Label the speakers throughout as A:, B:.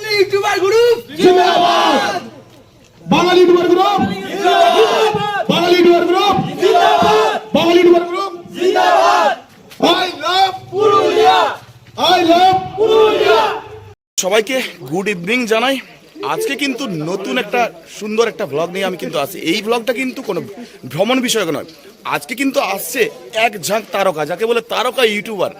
A: YouTuber group জিন্দাবাদ, Bangali YouTuber group জিন্দাবাদ, Bangali YouTuber group জিন্দাবাদ, বাঙালি ইউটিউবার গ্রুপ জিন্দাবাদ। I love Purulia, I love Purulia.
B: সবাইকে গুড ইভিনিং জানাই। আজকে কিন্তু নতুন একটা সুন্দর একটা ব্লগ নিয়ে আমি কিন্তু আসি। এই ব্লগটা কিন্তু কোনো ভ্রমণ বিষয়ক নয়। আজকে কিন্তু আসছে এক ঝাঁক তারকা, যাকে বলে তারকা ইউটিউবার,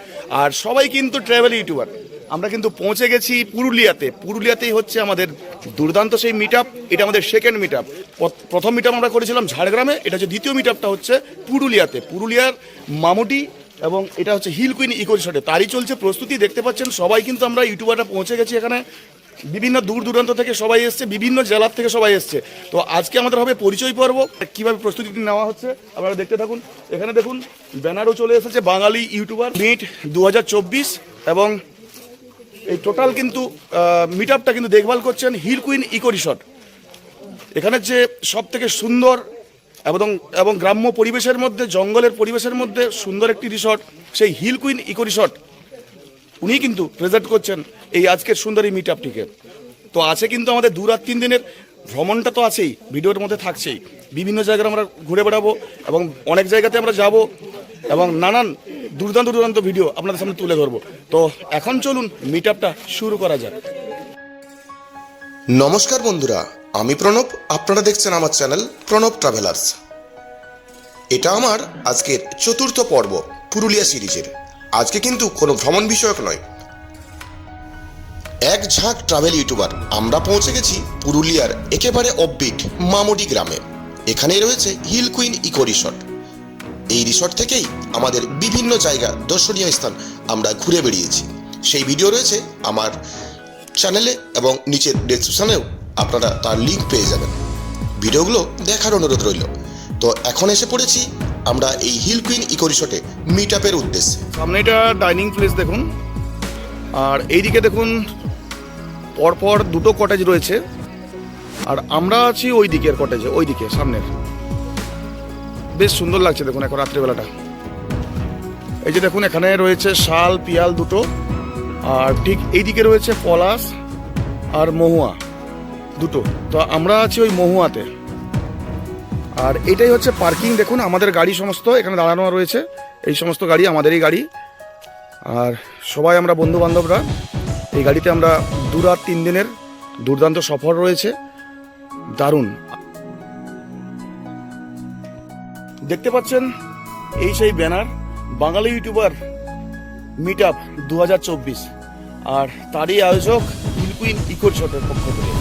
B: আর সবাই কিন্তু ট্রাভেল ইউটিউবার। আমরা কিন্তু পৌঁছে গেছি পুরুলিয়াতে। পুরুলিয়াতেই হচ্ছে আমাদের দুর্দান্ত সেই মিট আপ। এটা আমাদের সেকেন্ড মিট আপ। প্রথম মিট আপ আমরা করেছিলাম ঝাড়গ্রামে, এটা হচ্ছে দ্বিতীয় মিট আপটা হচ্ছে পুরুলিয়াতে। পুরুলিয়ার মামুটি এবং এটা হচ্ছে হিল কুইন ইকো রিসর্টে। তারই চলছে প্রস্তুতি। দেখতে পাচ্ছেন সবাই কিন্তু আমরা ইউটিউবাররা পৌঁছে গেছি এখানে। বিভিন্ন দূর দূরান্ত থেকে সবাই এসছে, বিভিন্ন জেলার থেকে সবাই এসছে। তো আজকে আমাদের হবে পরিচয় পর্ব, কীভাবে প্রস্তুতি নেওয়া হচ্ছে আপনারা দেখতে থাকুন। এখানে দেখুন ব্যানারও চলে এসেছে, বাঙালি ইউটিউবার মিট 2024, এবং এই টোটাল কিন্তু মিট আপটা কিন্তু দেখভাল করছেন হিল কুইন ইকো রিসর্ট। এখানে যে সব থেকে সুন্দর এবং গ্রাম্য পরিবেশের মধ্যে, জঙ্গলের পরিবেশের মধ্যে সুন্দর একটি রিসর্ট, সেই হিল কুইন ইকো রিসর্ট, উনি কিন্তু প্রেজেন্ট করছেন এই আজকের সুন্দরী মিট আপটিকে। তো আছে কিন্তু আমাদের 2 রাত 3 দিনের ভ্রমণটা তো আছেই, ভিডিওর মধ্যে থাকছেই। বিভিন্ন জায়গায় আমরা ঘুরে বেড়াবো এবং অনেক জায়গাতে আমরা যাব এবং নানান দুর্দান্ত ভিডিও আপনাদের সামনে তুলে ধরবো। তো এখন চলুন মিট আপটা শুরু করা যাক।
C: নমস্কার বন্ধুরা, আমি প্রণব। আপনারা দেখছেন আমার চ্যানেল প্রণব ট্রাভেলার্স। এটা আমার আজকের 4র্থ পর্ব পুরুলিয়া সিরিজের। আজকে কিন্তু কোনো ভ্রমণ বিষয়ক নয়, এক ঝাঁক ট্রাভেল ইউটিউবার। আমরা পৌঁছে গেছি পুরুলিয়ার একেবারে অফবিট মামুডি গ্রামে। এখানেই রয়েছে হিল কুইন ইকো রিসর্ট। এই রিসর্ট থেকেই আমাদের বিভিন্ন জায়গা, দর্শনীয় স্থান আমরা ঘুরে বেড়িয়েছি। সেই ভিডিও রয়েছে আমার চ্যানেলে এবং নিচের ডেসক্রিপশনেও আপনারা তার লিঙ্ক পেয়ে যাবেন। ভিডিওগুলো দেখার অনুরোধ রইল। তো এখন এসে পড়েছি আমরা এই হিল কুইন ইকো রিসর্টে মিট আপের উদ্দেশ্যে।
B: সামনে এটা ডাইনিং প্লেস দেখুন, আর এইদিকে দেখুন পরপর 2টো কটেজ রয়েছে, আর আমরা আছি ওই দিকের কটেজে, ওই দিকে সামনের। বেশ সুন্দর লাগছে দেখুন এখন রাত্রিবেলাটা। এই যে দেখুন এখানে রয়েছে শাল পিয়াল 2টো, আর ঠিক এইদিকে রয়েছে পলাশ আর মহুয়া 2টো। তো আমরা আছি ওই মহুয়াতে। আর এটাই হচ্ছে পার্কিং। দেখুন আমাদের গাড়ি সমস্ত এখানে দাঁড়ানো রয়েছে, এই সমস্ত গাড়ি আমাদেরই গাড়ি। আর সবাই আমরা বন্ধু বান্ধবরা এই গাড়িতে আমরা 2 রাত 3 দিনের দুর্দান্ত সফর রয়েছে, দারুণ। দেখতে পাচ্ছেন এই সেই ব্যানার, বাঙালি ইউটিউবার মিট আপ 2024, আর তারই আয়োজক হিল কুইন ইকো রিসর্টের পক্ষ থেকে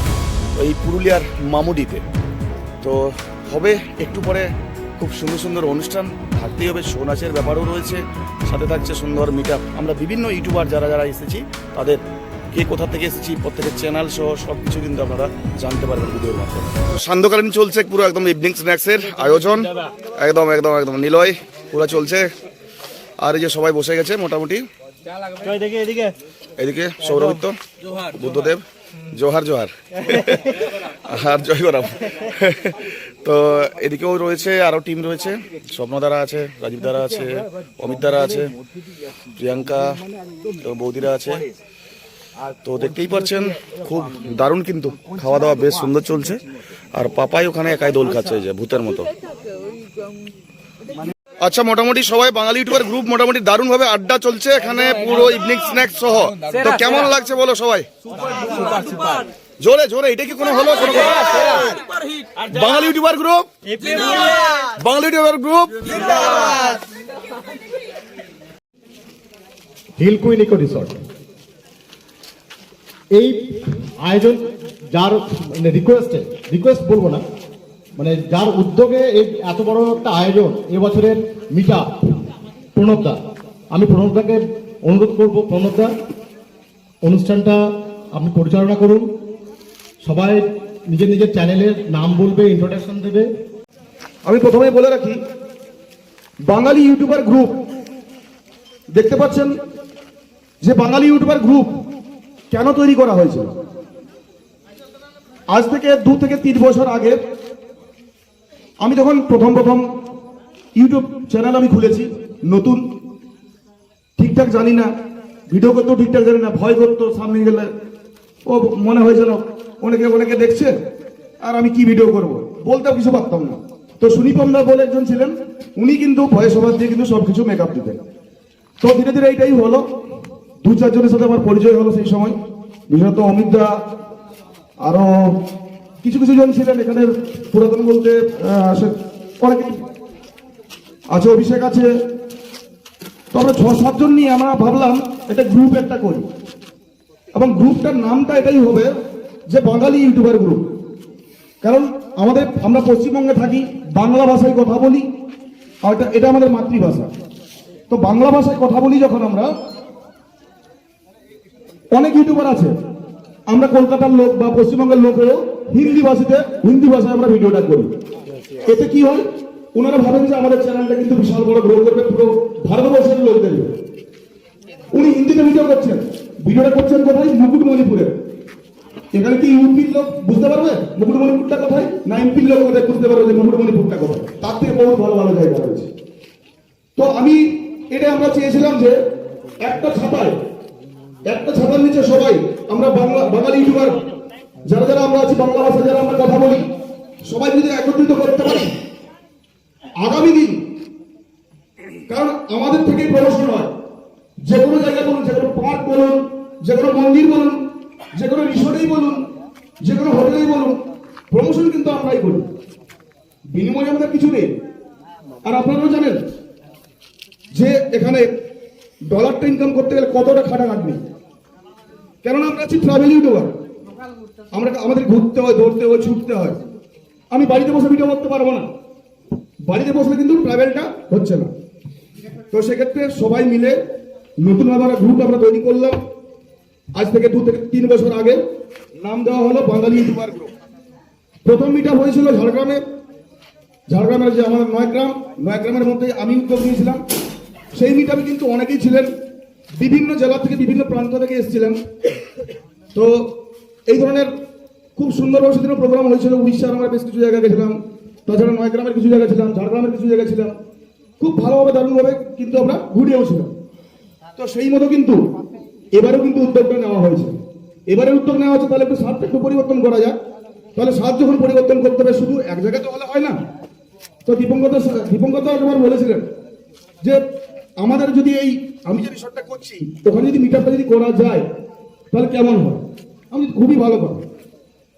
B: এই পুরুলিয়ার মামুডিতে। তো হবে একটু পরে খুব সুন্দর অনুষ্ঠান, থাকতেই হবে। শো নাচের ব্যাপারও রয়েছে, সাথে থাকছে সুন্দর মিট আপ। আমরা বিভিন্ন ইউটিউবার যারা এসেছি তাদের কে কোথা থেকে এসেছি, প্রত্যেকের চ্যানেল সহ সব কিছু কিন্তু আপনারা জানতে পারবেন ভিডিওর মাধ্যমে। সান্ধ্যকালীন চলছে পুরো একদম ইভিনিং স্ন্যাক্সের আয়োজন, একদম নিলয় পুরো চলছে। আর এই যে সবাই বসে গেছে মোটামুটি। এদিকে সৌরভিত্য, বুদ্ধদেব, জোহার আর জয় গরাম। তো এদিকেও রয়েছে আরও টিম রয়েছে, স্বপ্ন দ্বারা আছে, রাজীব দ্বারা আছে, অমিত দ্বারা আছে, প্রিয়াঙ্কা এবং বৌদিরা আছে। তো দেখতেই পাচ্ছেন খুব দারুণ, কিন্তু খাওয়া দাওয়া বেশ সুন্দর চলছে। আর পাপাই ওখানে একাই দোল খাচ্ছে যে ভূতের মতো। আচ্ছা, মোটামুটি সবাই বাঙালি ইউটিউবার গ্রুপ মোটামুটি দারুণ ভাবে আড্ডা চলছে এখানে, পুরো ইভিনিং স্ন্যাক্স সহ। তো কেমন লাগছে বলো সবাই? জোরে এটা কি কোনো হলো? Bangali YouTuber group, Bangali YouTuber group.
D: Hill queen eco resort এই আয়োজন, যার রিকোয়েস্ট বলবো না, মানে যার উদ্যোগে এই এত বড় একটা আয়োজন এবছরের মিট আপ, প্রণবদা। আমি প্রণবদাকে অনুরোধ করবো, প্রণবদা অনুষ্ঠানটা আপনি পরিচালনা করুন। সবাই নিজের চ্যানেলের নাম বলবে, ইন্ট্রোডাকশন দেবে।
E: আমি প্রথমেই বলে রাখি, বাঙালি ইউটিউবার গ্রুপ দেখতে পাচ্ছেন যে বাঙালি ইউটিউবার গ্রুপ কেন তৈরি করা হয়েছিল। আজ থেকে 2 থেকে 3 বছর আগে আমি যখন প্রথম ইউটিউব চ্যানেল আমি খুলেছি, নতুন, ঠিকঠাক জানি না, ভিডিও করতেও ঠিকঠাক জানি না, ভয় করতো সামনে গেলে। ও মনে হয় যেন অনেকে দেখছে আর আমি কি ভিডিও করব, বলতেও কিছু পারতাম না। তো সুনিপম দা বলে একজন ছিলেন, উনি কিন্তু ভয়েস ওভার দিয়ে কিন্তু সবকিছু মেকআপ দিতেন। তো ধীরে ধীরে এইটাই হলো, 2-4 জনের সাথে আমার পরিচয় হলো সেই সময়, বিশেষত অমিত দা, আরো কিছু জন ছিলেন এখানে পুরাতন বলতে অনেক আছে, অভিষেক আছে। তো আমরা 6-7 জন নিয়ে আমরা ভাবলাম একটা গ্রুপ একটা করি, এবং গ্রুপটার নামটা এটাই হবে যে বাঙালি ইউটিউবার গ্রুপ। কারণ আমরা পশ্চিমবঙ্গে থাকি, বাংলা ভাষায় কথা বলি, আর এটা আমাদের মাতৃভাষা। তো বাংলা ভাষায় কথা বলি যখন আমরা, অনেক ইউটিউবার আছে, আমরা কলকাতার লোক বা পশ্চিমবঙ্গের লোকেরও হিন্দি ভাষায় আমরা ভিডিওটা করি। এতে কি হয়, ওনারা ভাবেন যে আমাদের চ্যানেলটা কিন্তু বিশাল বড় গ্রো করবে, পুরো ভারতবর্ষের লোক দেখবে। উনি হিন্দিতে ভিডিওটা করছেন কোথায়? মুকুটমণিপুরে। এখানে কি ইউপির লোক বুঝতে পারবে মুকুটমণিপুরটা কোথায়? না এমপির লোক কোথায় বুঝতে পারবে যে মুকুটমণিপুরটা কোথায়? তার থেকে বহু ভালো জায়গা রয়েছে। তো এটা আমরা চেয়েছিলাম যে একটা ছাতার নিচে সবাই আমরা বাঙালি ইউটিউবার যারা আমরা আছি, বাংলা ভাষা যারা আমরা কথা বলি, সবাই যদি একত্রিত করতে পারি আগামী দিন, কারণ আমাদের থেকেই প্রমোশন হয়। যে কোনো জায়গায় বলুন, যে কোনো পার্ক বলুন, যে কোনো মন্দির বলুন, যে কোনো রিসোর্টেই বলুন, যে কোনো হোটেলেই বলুন, প্রমোশন কিন্তু আমরাই করি, বিনিময়ে আমাদের কিছু নেই। আর আপনারাও জানেন যে এখানে ডলারটা ইনকাম করতে গেলে কতটা খাটাখাটনি, কেননা আমরা আছি ট্রাভেল ইউটিউবার, আমাদের ঘুরতে হয়, দৌড়তে হয়, ছুটতে হয়। আমি বাড়িতে বসে ভিডিও করতে পারবো না, বাড়িতে বসলে কিন্তু ট্রাভেলটা হচ্ছে না। তো সেক্ষেত্রে সবাই মিলে নতুনভাবে একটা গ্রুপ আমরা তৈরি করলাম। আজ থেকে 2-3 বছর আগে নাম দেওয়া হলো বাঙালি ইউটিউবার গ্রুপ। প্রথম মিটআপ হয়েছিল ঝাড়গ্রামের যে আমাদের নয়গ্রামের মধ্যে আমি উদ্যোগ নিয়েছিলাম। সেই মিটআপে কিন্তু অনেকেই ছিলেন, বিভিন্ন জেলা থেকে, বিভিন্ন প্রান্ত থেকে এসেছিলেন। তো এই ধরনের খুব সুন্দরভাবে সেদিন প্রোগ্রাম হয়েছিল। উড়িষ্যার আমরা বেশ কিছু জায়গায় গেছিলাম, তাছাড়া নয়গ্রামের কিছু জায়গা ছিলাম, ঝাড়গ্রামের কিছু জায়গায় ছিলাম। খুব ভালোভাবে দারুণভাবে কিন্তু আমরা ঘুরেও ছিলাম। তো সেই মতো কিন্তু এবারেও কিন্তু উদ্যোগটা নেওয়া হয়েছে। এবারে উদ্যোগ নেওয়া হচ্ছে, তাহলে একটু স্বাদটা একটু পরিবর্তন করা যাক। তাহলে স্বাদ যখন পরিবর্তন করতে হবে, শুধু এক জায়গায় তো হলে হয় না। তো দীপঙ্কর একবার বলেছিলেন যে আমাদের যদি আমি যে রিসর্টটা করছি ওখানে যদি মিটআপটা যদি করা যায় তাহলে কেমন হয়, খুবই ভালো কথা।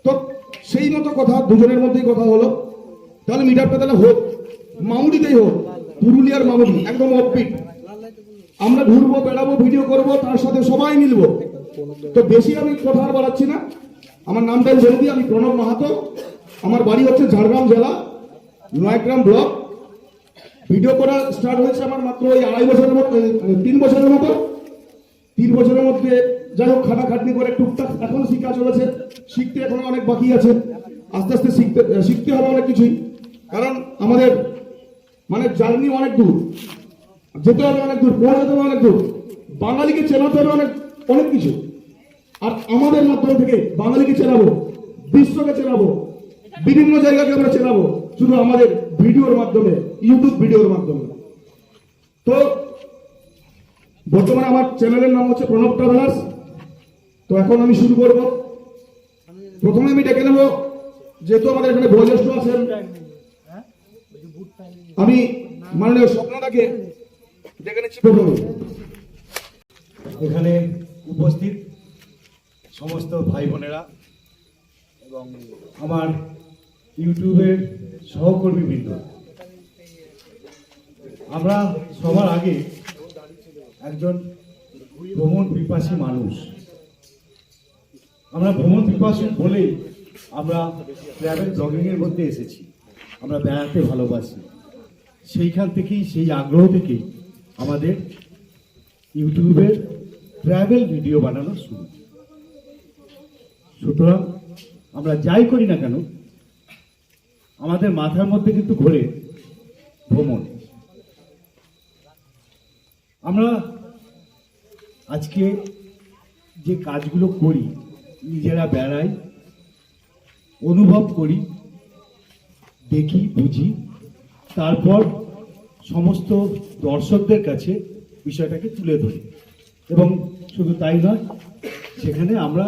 E: তো সেই মতো কথা দুজনের মধ্যেই কথা হলো, তাহলে মিটআপটা তাহলে হোক, মামুডিতেই হোক, পুরুলিয়ার মামুডি, একদম অফবিট। আমরা ঘুরবো, বেড়াবো, ভিডিও করব, তার সাথে সবাই মিলবো। তো বেশি আমি কথা আর বাড়াচ্ছি না, আমার নামটাই বলে দিই, আমি প্রণব মাহাতো। আমার বাড়ি হচ্ছে ঝাড়গ্রাম জেলা, নয়গ্রাম ব্লক। ভিডিও করা স্টার্ট হয়েছে আমার মাত্র ওই 3 বছরের মতো। 3 বছরের মধ্যে যাই হোক খাটাখাটনি করে টুকটাক এখনো শিক্ষা চলেছে, শিখতে এখনো অনেক বাকি আছে। আস্তে আস্তে শিখতে হবে অনেক কিছুই, কারণ আমাদের জার্নি অনেক দূর, যেতে হবে অনেক দূর, পৌঁছাতে হবে অনেক দূর, বাঙালিকে চেনাতে হবে অনেক কিছু। আর আমাদের মাধ্যম থেকে বাঙালিকে চেনাবো, বিশ্বকে চেনাবো, বিভিন্ন জায়গাকে আমরা চেনাবো শুধু আমাদের ভিডিওর মাধ্যমে, ইউটিউব ভিডিওর মাধ্যমে। তো বর্তমানে আমার চ্যানেলের নাম হচ্ছে প্রণব ট্রাভেলার্স। তো এখন আমি শুরু করব। প্রথমে আমি ডেকে নেব, যেহেতু আমাদের এখানে বয়োজ্যেষ্ঠ আছেন, আমি মাননীয় স্বপ্নদাকে ডেকে নিচ্ছি প্রথমে।
F: এখানে উপস্থিত সমস্ত ভাই বোনেরা এবং আমার ইউটিউবের সহকর্মীবৃন্দ, আমরা সবার আগে একজন ভ্রমণ পিপাসী মানুষ। আমরা ভ্রমণ পিপাসী বলেই আমরা ট্রাভেল ব্লগিংয়ের মধ্যে এসেছি। আমরা বেড়াতে ভালোবাসি, সেইখান থেকেই, সেই আগ্রহ থেকেই আমাদের ইউটিউবের ট্রাভেল ভিডিও বানানো শুরু। সুতরাং আমরা যাই করি না কেন, আমাদের মাথার মধ্যে কিন্তু ঘোরে ভ্রমণ। আমরা আজকে যে কাজগুলো করি, নিজেরা বেড়াই, অনুভব করি, দেখি, বুঝি, তারপর সমস্ত দর্শকদের কাছে বিষয়টাকে তুলে ধরি। এবং শুধু তাই নয়, সেখানে আমরা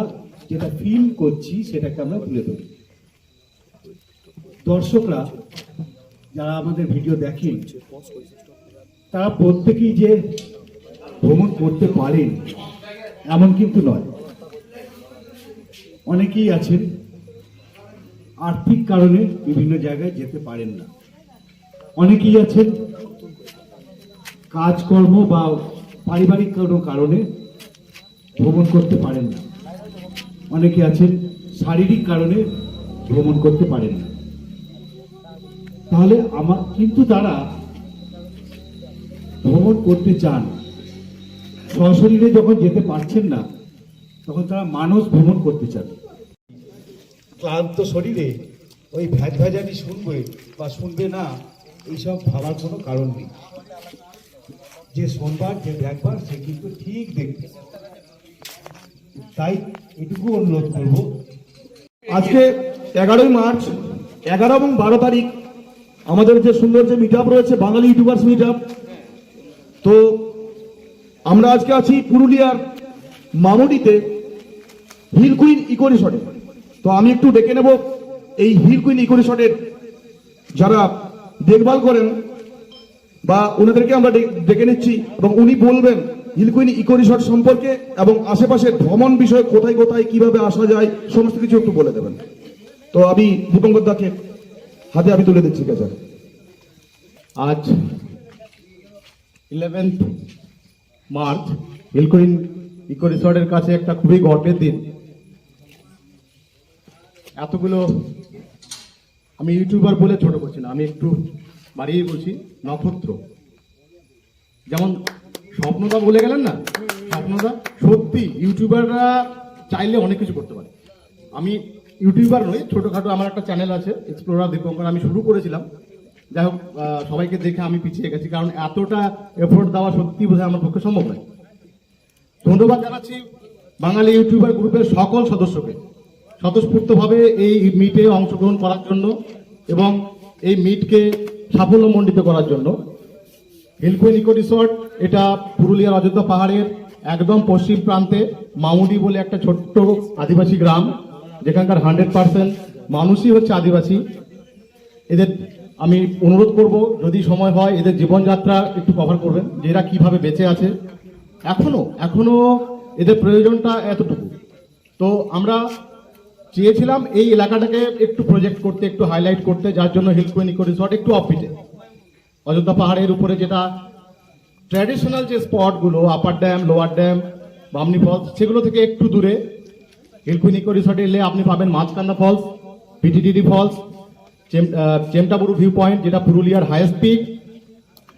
F: যেটা ফিল করছি সেটাকে আমরা তুলে ধরি। দর্শকরা যারা আমাদের ভিডিও দেখেন তারা প্রত্যেকেই যে ভ্রমণ করতে পারেন এমন কিন্তু নয়। অনেকেই আছেন আর্থিক কারণে বিভিন্ন জায়গায় যেতে পারেন না, অনেকেই আছেন কাজকর্ম বা পারিবারিক কোনো কারণে ভ্রমণ করতে পারেন না, অনেকে আছেন শারীরিক কারণে ভ্রমণ করতে পারেন না। তাহলে কিন্তু তারা ভ্রমণ করতে চান, সশরীরে যখন যেতে পারছেন না তখন তারা মানস ভ্রমণ করতে চান। ক্লান্ত শরীরে ওই ভ্যাজানি শুনবে বা শুনবে না এইসব ভাবার কোনো কারণ নেই। যে শোনবার যে দেখবার সে কিন্তু ঠিক দেখবে। তাই এটুকু অনুরোধ করব,
E: আজকে 11ই মার্চ 11 এবং 12 তারিখ আমাদের যে সুন্দর যে মিট আপ রয়েছে বাঙালি ইউটিউবার্স মিট আপ। তো আমরা আজকে আছি পুরুলিয়ার মামুডিতে হিল কুইন ইকো রিসর্টে। তো আমি একটু ডেকে নেব এই হিল কুইন ইকো রিসর্টের যারা দেখভাল করেন বা ওনাদেরকে আমরা ডেকে নিচ্ছি এবং উনি বলবেন হিল কুইন ইকো রিসর্ট সম্পর্কে এবং আশেপাশের ভ্রমণ বিষয়ে কোথায় কোথায় কিভাবে আসা যায় সমস্ত কিছু একটু বলে দেবেন। তো আমি দীপঙ্কর দাকে হাতে আমি তুলে দিচ্ছি কাছে।
D: আজ 11 মার্চ হিল কুইন ইকো রিসর্টের কাছে একটা খুবই গর্বের দিন। এতগুলো আমি ইউটিউবার বলে ছোট করছি না, আমি একটু বাড়িয়ে বলছি নক্ষত্র। যেমন স্বপ্নদা বলে গেলেন না, স্বপ্নদা সত্যি ইউটিউবাররা চাইলে অনেক কিছু করতে পারে। আমি ইউটিউবার নই, ছোটখাটো আমার একটা চ্যানেল আছে এক্সপ্লোরার দীপঙ্কর, আমি শুরু করেছিলাম। যাই হোক, সবাইকে দেখে আমি পিছিয়ে গেছি, কারণ এতটা এফোর্ট দেওয়া সত্যি বোঝা আমার পক্ষে সম্ভব নয়। ধন্যবাদ জানাচ্ছি বাঙালি ইউটিউবার গ্রুপের সকল সদস্যকে স্বতঃস্ফূর্তভাবে এই মিটে অংশগ্রহণ করার জন্য এবং এই মিটকে সাফল্যমণ্ডিত করার জন্য। হিল কুইন ইকো রিসর্ট এটা পুরুলিয়ার অযোধ্যা পাহাড়ের একদম পশ্চিম প্রান্তে মামুডি বলে একটা ছোট্ট আদিবাসী গ্রাম, যেখানকার 100% মানুষই হচ্ছে আদিবাসী। এদের আমি অনুরোধ করব যদি সময় হয় এদের জীবনযাত্রা একটু কভার করবেন, যে এরা কিভাবে বেঁচে আছে এখনো এদের প্রয়োজনটা এতটুকু। তো আমরা চেয়েছিলাম এই এলাকাটাকে একটু প্রজেক্ট করতে, একটু হাইলাইট করতে, যার জন্য হিল কুইন ইকো রিসর্ট একটু অফবিটে অযোধ্যা পাহাড়ের উপরে যেটা ট্র্যাডিশনাল যে স্পটগুলো upper dam, lower dam, Bamni falls, সেগুলো থেকে একটু দূরে হিল কুইন ইকো রিসর্টে এলে আপনি পাবেন Majhkanda false, পিটিডিডি false, Chemtaburu view point যেটা পুরুলিয়ার হাইয়েস্ট পিক,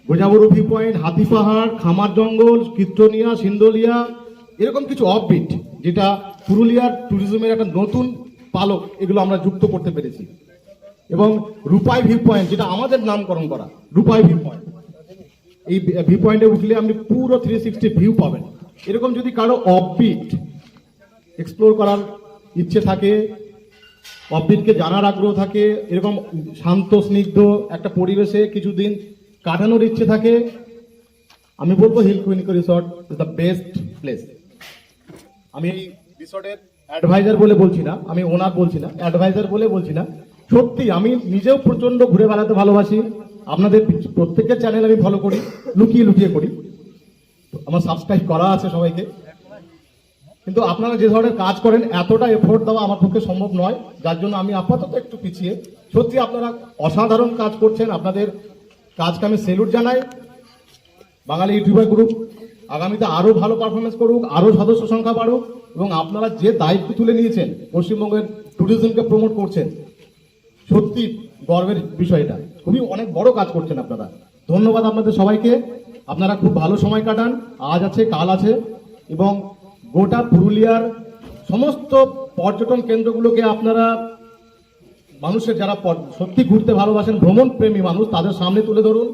D: গোজাবুরু ভিউ পয়েন্ট, হাতি পাহাড়, খামার জঙ্গল, কীর্তনিয়া, সিন্দলিয়া, এরকম কিছু অফবিট যেটা পুরুলিয়ার ট্যুরিজমের একটা নতুন পালক, এগুলো আমরা যুক্ত করতে পেরেছি। এবং রূপাই ভিউ পয়েন্ট যেটা আমাদের নামকরণ করা, রূপাই ভিউ পয়েন্ট, এই ভিউ পয়েন্টে উঠলে আপনি পুরো 360 ভিউ পাবেন। এরকম যদি কারো অফবিট এক্সপ্লোর করার ইচ্ছে থাকে, অফবিটকে জানার আগ্রহ থাকে, এরকম শান্ত স্নিগ্ধ একটা পরিবেশে কিছুদিন কাটানোর ইচ্ছে থাকে, আমি বলবো Hill queen eco Resort is the best place. আমি এই রিসর্টের অ্যাডভাইজার বলে বলছি না, আমি ওনার বলছি না, অ্যাডভাইজার বলে বলছি না, সত্যি আমি নিজেও প্রচন্ড ঘুরে বেড়াতে ভালোবাসি। আপনাদের প্রত্যেকের চ্যানেল আমি ফলো করি, লুকিয়ে লুকিয়ে করি, আমার সাবস্ক্রাইব করা আছে সবাইকে। কিন্তু আপনারা যে ধরনের কাজ করেন এতটা এফোর্ট দেওয়া আমার পক্ষে সম্ভব নয়, যার জন্য আমি আপাতত একটু পিছিয়ে। সত্যি আপনারা অসাধারণ কাজ করছেন, আপনাদের কাজকে আমি স্যালুট জানাই। বাঙালি ইউটিউবার গ্রুপ আগামীতে আরো ভালো পারফরমেন্স করুক, আরো সদস্য সংখ্যা বাড়ুক, এবং আপনারা যে দায়িত্ব তুলে নিয়েছেন পশ্চিমবঙ্গের ট্যুরিজমকে প্রমোট করছেন, সত্যি গর্বের বিষয়। এটা খুবই অনেক বড় কাজ করছেন আপনারা। ধন্যবাদ আপনাদের সবাইকে। আপনারা খুব ভালো সময় কাটান, আজ আছে কাল আছে, এবং গোটা পুরুলিয়ার সমস্ত পর্যটন কেন্দ্রগুলোকে আপনারা মানুষের যারা সত্যি ঘুরতে ভালোবাসেন, ভ্রমণ প্রেমী মানুষ, তাদের সামনে তুলে ধরুন।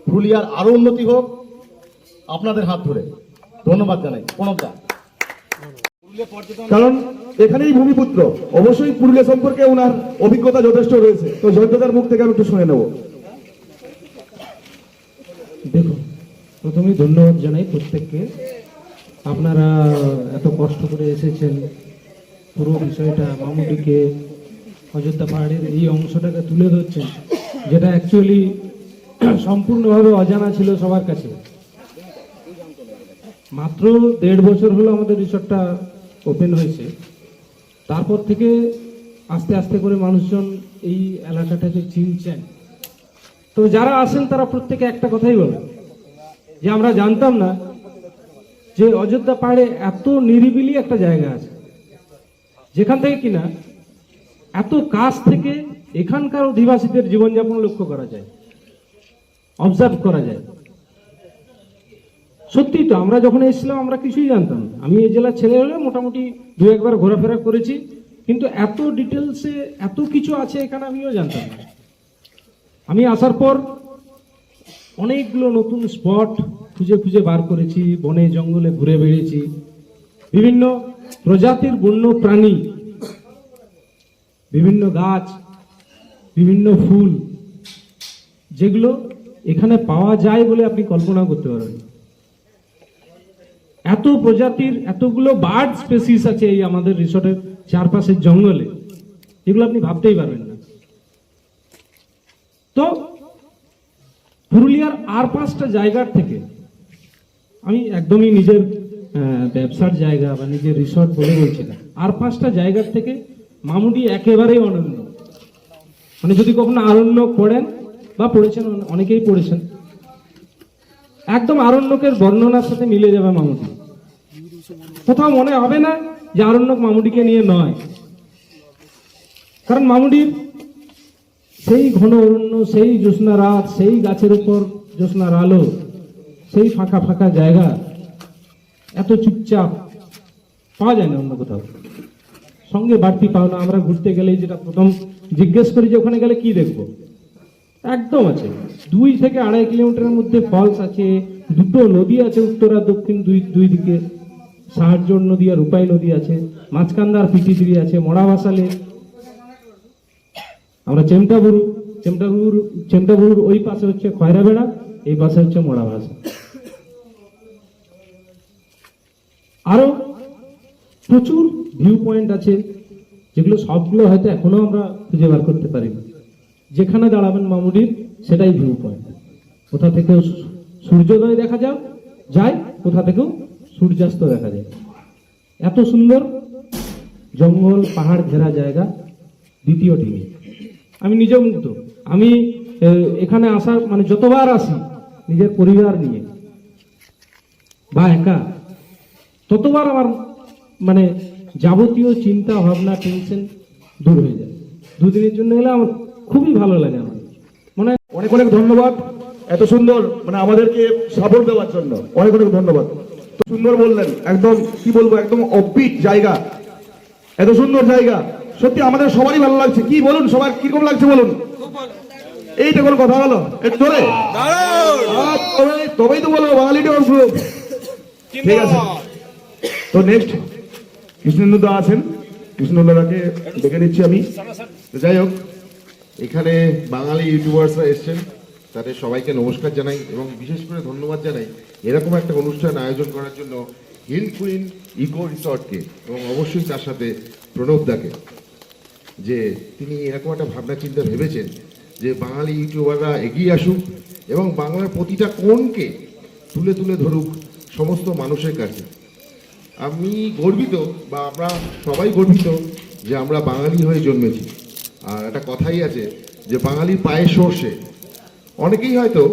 D: পুরুলিয়ার আরো উন্নতি হোক আপনাদের হাত ধরে। ধন্যবাদ জানাই প্রণবদা।
E: কারণ এখানেই ভূমিপুত্র, অবশ্যই পুরুলিয়া সম্পর্কে ওনার অভিজ্ঞতা যথেষ্ট রয়েছে। তো জয়ন্তদার মুখ থেকে আমি একটু শুনে নেব।
G: দেখুন, প্রথমেই ধন্যবাদ জানাই প্রত্যেককে। আপনারা এত কষ্ট করে এসেছেন, পুরো বিষয়টা মামুটিকে অযোধ্যা পাহাড়ের এই অংশটাকে তুলে ধরছেন, যেটা অ্যাকচুয়ালি সম্পূর্ণভাবে অজানা ছিল সবার কাছে। মাত্র 1.5 বছর হলো আমাদের রিসর্টটা ওপেন হয়েছে, তারপর থেকে আস্তে আস্তে করে মানুষজন এই এলাকাটাকে চিনছেন। তো যারা আসেন তারা প্রত্যেকে একটা কথাই বলে যে আমরা জানতাম না যে অযোধ্যা পাহাড়ে এত নিরিবিলি একটা জায়গা আছে, যেখান থেকে কিনা এত কাছ থেকে এখানকার অধিবাসীদের জীবনযাপন লক্ষ্য করা যায়, অবজার্ভ করা যায়। সত্যি তো আমরা যখন এসেছিলাম আমরা কিছুই জানতাম না। আমি এই জেলার ছেলে হলে মোটামুটি 2-1 বার ঘোরাফেরা করেছি, কিন্তু এত ডিটেলসে এত কিছু আছে এখানে আমিও জানতাম না। আমি আসার পর অনেকগুলো নতুন স্পট খুঁজে খুঁজে বার করেছি, বনে জঙ্গলে ঘুরে বেড়েছি, বিভিন্ন প্রজাতির বন্য প্রাণী, বিভিন্ন গাছ, বিভিন্ন ফুল, যেগুলো এখানে পাওয়া যায় বলে আপনি কল্পনা করতে পারেন। এত প্রজাতির এতগুলো বার্ড স্পেসিস আছে এই আমাদের রিসর্টের চারপাশের জঙ্গলে, এগুলো আপনি ভাবতেই পারবেন না। তো পুরুলিয়ার আর 5টা জায়গার থেকে আমি একদমই নিজের ব্যবসার জায়গা বা নিজের রিসর্ট বলে বলছি না, আর 5টা জায়গার থেকে মামুডি একেবারেই অনন্য। মানে যদি কখনো আরণ্যক পড়েন বা পড়েছেন, অনেকেই পড়েছেন, একদম আরণ্যকের বর্ণনার সাথে মিলে যাবে মামুডি। কোথাও মনে হবে না যে আরণ্যক মামুডিকে নিয়ে নয়, কারণ মামুডির সেই ঘন অরণ্য, সেই জ্যোৎস্না রাত, সেই গাছের উপর জ্যোৎস্নার আলো, সেই ফাঁকা ফাঁকা জায়গা, এত চুপচাপ পাওয়া যায় না অন্য কোথাও। সঙ্গে বাড়তি পাও না। আমরা ঘুরতে গেলেই যেটা প্রথম জিজ্ঞেস করি যে ওখানে গেলে কি দেখবো, একদম আছে 2 থেকে 2.5 কিলোমিটারের মধ্যে ফলস আছে, 2টো নদী আছে, উত্তর আর দক্ষিণ দুই দিকে, সাহায্যর নদী আর রূপাই নদী আছে, মাঝকান্দার পিটিদিরি আছে, মরা ভাসালে, আমরা চেমটাবুরুর ওই পাশে হচ্ছে খয়রাবেড়া, এই পাশে হচ্ছে মরা ভাষা। আরো প্রচুর ভিউ পয়েন্ট আছে, যেগুলো সবগুলো হয়তো এখনো আমরা খুঁজে বার করতে পারিনি। যেখানে দাঁড়াবেন মামুডির সেটাই ভিউ পয়েন্ট। কোথা থেকেও সূর্যোদয় দেখা যায়, কোথা থেকেও সূর্যাস্ত দেখা যায়। এত সুন্দর জঙ্গল পাহাড় ঘেরা জায়গা দ্বিতীয় ঢিঙি। আমি নিজে মুগ্ধ। আমি এখানে আসার মানে যতবার আসি নিজের পরিবার নিয়ে বা একা, ততবার আমার মানে যাবতীয় চিন্তা ভাবনা টেনশন দূর হয়ে যায়। 2 দিনের জন্য এলে আমার খুবই ভালো লাগে। আমার মানে
E: অনেক অনেক ধন্যবাদ এত সুন্দর মানে আমাদেরকে সাপোর্ট দেওয়ার জন্য, অনেক অনেক ধন্যবাদ। তো সুন্দর বললেন, একদম কি বলবো, একদম অফবিট জায়গা, এত সুন্দর জায়গা, সত্যি আমাদের সবারই ভালো লাগছে। কি বলুন, সবার কিরকম লাগছে বলুন? এইটা কোনো কথা হলো? একটু ধরে তবেই তো বলবো বাঙালি ডেভেলপ গ্রুপ। ঠিক আছে, তো নেক্সট কৃষ্ণেন্দুদা আছেন, কৃষ্ণেন্দুদাকে ডেকে নিচ্ছি আমি।
H: যাই হোক, এখানে বাঙালি ইউটিউবার্সরা এসছেন, তাদের সবাইকে নমস্কার জানাই এবং বিশেষ করে ধন্যবাদ জানাই এরকম একটা অনুষ্ঠান আয়োজন করার জন্য হিল কুইন ইকো রিসর্টকে এবং অবশ্যই তার সাথে প্রণবদাকে, যে তিনি এরকম একটা ভাবনা চিন্তা ভেবেছেন যে বাঙালি ইউটিউবাররা এগিয়ে আসুক এবং বাংলার প্রতিটা কোণকে তুলে তুলে ধরুক সমস্ত মানুষের কাছে। আমি গর্বিত, বা আমরা সবাই গর্বিত যে আমরা বাঙালি হয়ে জন্মেছি। আর একটা কথাই আছে যে বাঙালির পায়ে সর্ষে। অনেকেই হয়তো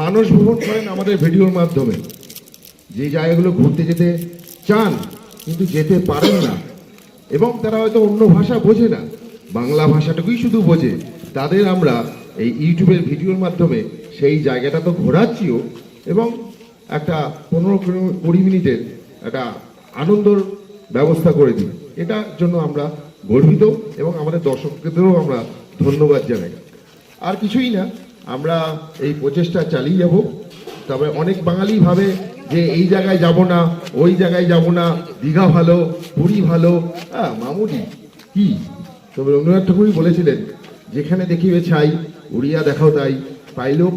H: মানস ভ্রমণ করেন আমাদের ভিডিওর মাধ্যমে, যে জায়গাগুলো ঘুরতে যেতে চান কিন্তু যেতে পারেন না, এবং তারা হয়তো অন্য ভাষা বোঝে না, বাংলা ভাষাটুকুই শুধু বোঝে, তাদের আমরা এই ইউটিউবের ভিডিওর মাধ্যমে সেই জায়গাটা তো ঘোরাচ্ছিও এবং একটা 15-20 মিনিটের একটা আনন্দর ব্যবস্থা করে দিই। এটার জন্য আমরা গর্বিত এবং আমাদের দর্শকদেরও আমরা ধন্যবাদ জানাই। আর কিছুই না, আমরা এই প্রচেষ্টা চালিয়ে যাব। তবে অনেক বাঙালি ভাবে যে এই জায়গায় যাব না, ওই জায়গায় যাব না, দীঘা ভালো, পুরী ভালো, মামুডি কি। তবে রবীন্দ্রনাথ ঠাকুরই বলেছিলেন, যেখানে দেখিবে ছাই উড়িয়া দেখাও তাই, পাইলেও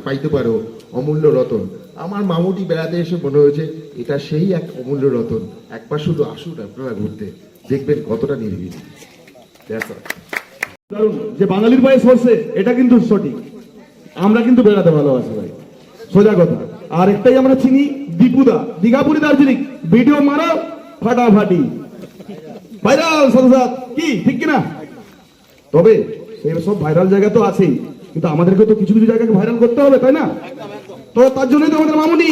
H: পাইতে পারো অমূল্য রতন। আমার মামুডি বেড়াতে এসে মনে হয়েছে এটা সেই এক অমূল্য রতন। একবার শুধু আসুন আপনারা ঘুরতে, দেখবেন কতটা নিরিবিলি।
E: কারণ যে বাঙালির পায়ে সরষে এটা কিন্তু সঠিক, আমরা কিন্তু বেড়াতে ভালোবাসি ভাই, সোজা কথা। আর একটাই আমরা চিনি, দীপুদা, দীঘাপুরি দার্জিলিং, ভিডিও মারো ফাটাফাটি ভাইরাল সাথে কি ঠিক কিনা? তবে সেই সব ভাইরাল জায়গা তো আছেই, কিন্তু আমাদেরকে তো কিছু কিছু জায়গাকে ভাইরাল করতে হবে, তাই না? তো তার জন্যই তো আমাদের মামুনি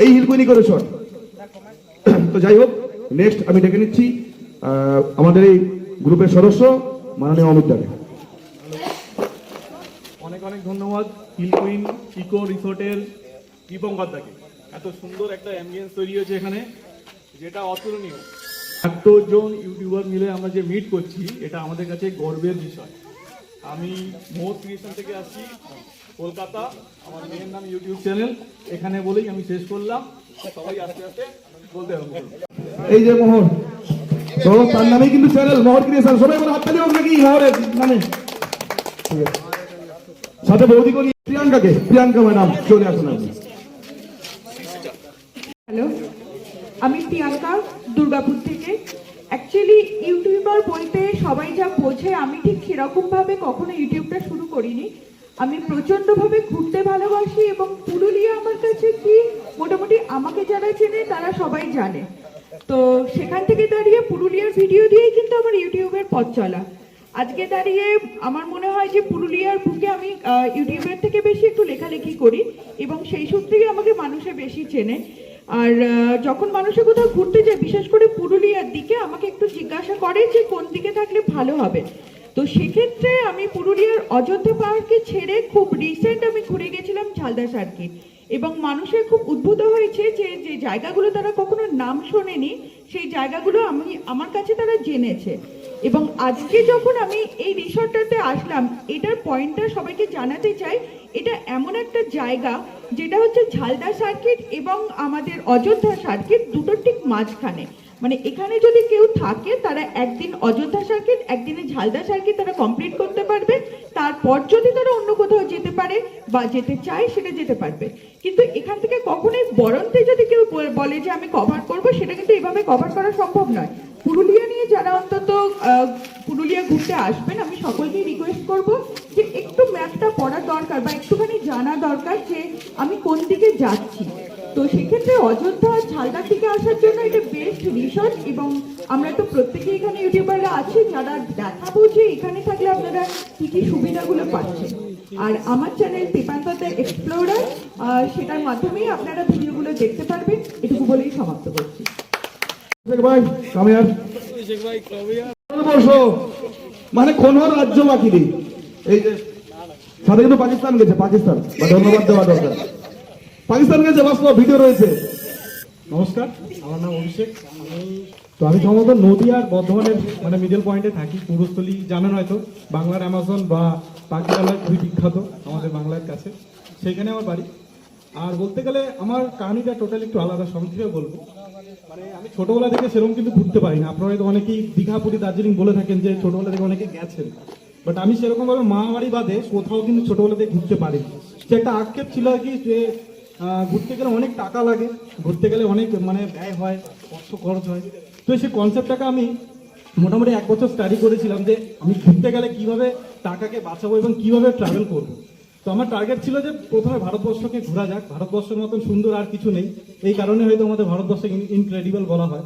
E: এই হিলকুইনি করে শট। তো যাই হোক, নেক্সট আমি ডেকে নিচ্ছি আমাদের এই গ্রুপের সদস্য মাননীয় অমিত দাকে।
I: অনেক অনেক ধন্যবাদ হিলকুইন ইকো রিসোর্টের দীপঙ্কর দাকে। এত সুন্দর একটা অ্যাম্বিয়েন্স তৈরি হয়েছে এখানে, যেটা অতুলনীয়। 100 জন ইউটিউবার মিলে আমরা যে মিট করছি, এটা আমাদের কাছে গর্বের বিষয়। আমি মোহর ক্রিয়েশন থেকে আসছি, কলকাতা। আমার মেয়ের নাম ইউটিউব চ্যানেল, এখানে বলেই আমি শেষ করলাম। সবাই আস্তে আস্তে বলতে হবে।
E: এই যে মোহর, তো তার নামেই কিন্তু চ্যানেল মোহর ক্রিয়েশন। সবাই বলে হাততালি হোক নাকি মোহরের নামে। ঠিক আছে, সাথে বৌদিকে নিয়ে প্রিয়াঙ্কাকে, প্রিয়াঙ্কা ম্যাডাম চলে আসুন আপনি।
J: হ্যালো, আমি প্রিয়াঙ্কা দুর্গাপুর থেকে। অ্যাকচুয়ালি ইউটিউবার বলতে সবাই যা বোঝে, আমি ঠিক সেরকমভাবে কখনো ইউটিউবটা শুরু করিনি। আমি প্রচণ্ডভাবে ঘুরতে ভালোবাসি এবং পুরুলিয়া আমার কাছে কি মোটামুটি আমাকে যারা চেনে তারা সবাই জানে। তো সেখান থেকে দাঁড়িয়ে পুরুলিয়ার ভিডিও দিয়েই কিন্তু আমার ইউটিউবের পথ চলা। আজকে দাঁড়িয়ে আমার মনে হয় যে পুরুলিয়ার বুকে আমি ইউটিউবের থেকে বেশি একটু লেখালেখি করি এবং সেই সূত্রেই আমাকে মানুষে বেশি চেনে। আর যখন মানুষে কোথাও ঘুরতে যায়, বিশেষ করে পুরুলিয়ার দিকে, আমাকে একটু জিজ্ঞাসা করে যে কোন দিকে থাকলে ভালো হবে। তো সেক্ষেত্রে আমি পুরুলিয়ার অযোধ্যা পাহাড়কে ছেড়ে খুব রিসেন্ট আমি ঘুরে গেছিলাম ঝালদা সার্কিট, এবং মানুষের খুব উদ্ভূত হয়েছে যে যে জায়গাগুলো তারা কখনো নাম শোনেনি, সেই জায়গাগুলো আমার কাছে তারা জেনেছে। এবং আজকে যখন আমি এই রিসর্টটাতে আসলাম, এটার পয়েন্টটা সবাইকে জানাতে চাই। এটা এমন একটা জায়গা যেটা হচ্ছে ঝালদা সার্কিট এবং আমাদের অযোধ্যা সার্কিট দুটোর ঠিক মাঝখানে। মানে এখানে যদি কেউ থাকে, তারা একদিন অযোধ্যা সার্কিট, একদিনে ঝালদা সার্কিট তারা কমপ্লিট করতে পারবে। তারপর যদি তারা অন্য কোথাও যেতে পারে বা যেতে চায়, সেটা যেতে পারবে। কিন্তু এখান থেকে কখনোই বরন্তে যদি কেউ বলে যে আমি কভার করব, সেটা কিন্তু এভাবে কভার করা সম্ভব নয়। পুরুলিয়া নিয়ে যারা অন্তত পুরুলিয়া ঘুরতে আসবেন, আমি সকলকেই রিকোয়েস্ট করব যে একটু ম্যাপটা পড়ার দরকার বা একটুখানি জানা দরকার যে আমি কোন দিকে যাচ্ছি। তো সেক্ষেত্রে অযোধ্যা ঝালদার দিকে আসার জন্য এটা বেস্ট রিসর্ট। এবং আমরা তো প্রত্যেকেই এখানে ইউটিউবাররা আছি যারা দেখাবো যে এখানে থাকলে আপনারা কি কি সুবিধাগুলো পাচ্ছেন। আর আমার চ্যানেল পেপান্তাতে এক্সপ্লোরার, সেটার মাধ্যমেই আপনারা ভিডিওগুলো দেখতে পারবেন। এটুকু বলেই সমাপ্ত করছি।
E: ভাই কামিয়ার মানে কোন রাজ্য বাকি নেই। এই যে সাথে কিন্তু পাকিস্তান গেছে, পাকিস্তান বা ধন্যবাদ দেওয়া দরকার। পাকিস্তান গেছে, বাস্তব ভিডিও রয়েছে।
I: নমস্কার, আমার নাম অভিষেক। আমি সম্ভবত নদীয়ার বর্ধমানের মানে মিডল পয়েন্টে থাকি। পূর্বস্থলী জানেন হয়তো, বাংলার অ্যামাজন বা পাখিরালয় খুবই বিখ্যাত আমাদের বাংলার কাছে, সেইখানে আমার বাড়ি। আর বলতে গেলে আমার কাহিনীটা টোটালি একটু আলাদা, সংক্ষেপে বলবো। মানে আমি ছোটবেলা থেকে সেরকম কিন্তু ঘুরতে পারি না। আপনারা হয়তো অনেকেই দীঘা, পুরী, দার্জিলিং বলে থাকেন যে ছোটবেলা থেকে অনেকে গেছেন, বাট আমি সেরকমভাবে মা বাড়ি বাদে কোথাও কিন্তু ছোটবেলা থেকে ঘুরতে পারিনি। সে একটা আক্ষেপ ছিল আর কি, যে ঘুরতে গেলে অনেক টাকা লাগে, ঘুরতে গেলে অনেক মানে ব্যয় হয়, অর্থ খরচ হয়। তো সেই কনসেপ্টটাকে আমি মোটামুটি 1 বছর স্টাডি করেছিলাম যে আমি ঘুরতে গেলে কিভাবে টাকাকে বাঁচাবো এবং কিভাবে ট্রাভেল করব। তো আমার টার্গেট ছিল যে প্রথমে ভারতবর্ষকে ঘোরা যাক। ভারতবর্ষের মতন সুন্দর আর কিছু নেই, এই কারণে হয়তো আমাদের ভারতবর্ষকে ইনক্রেডিবল বলা হয়।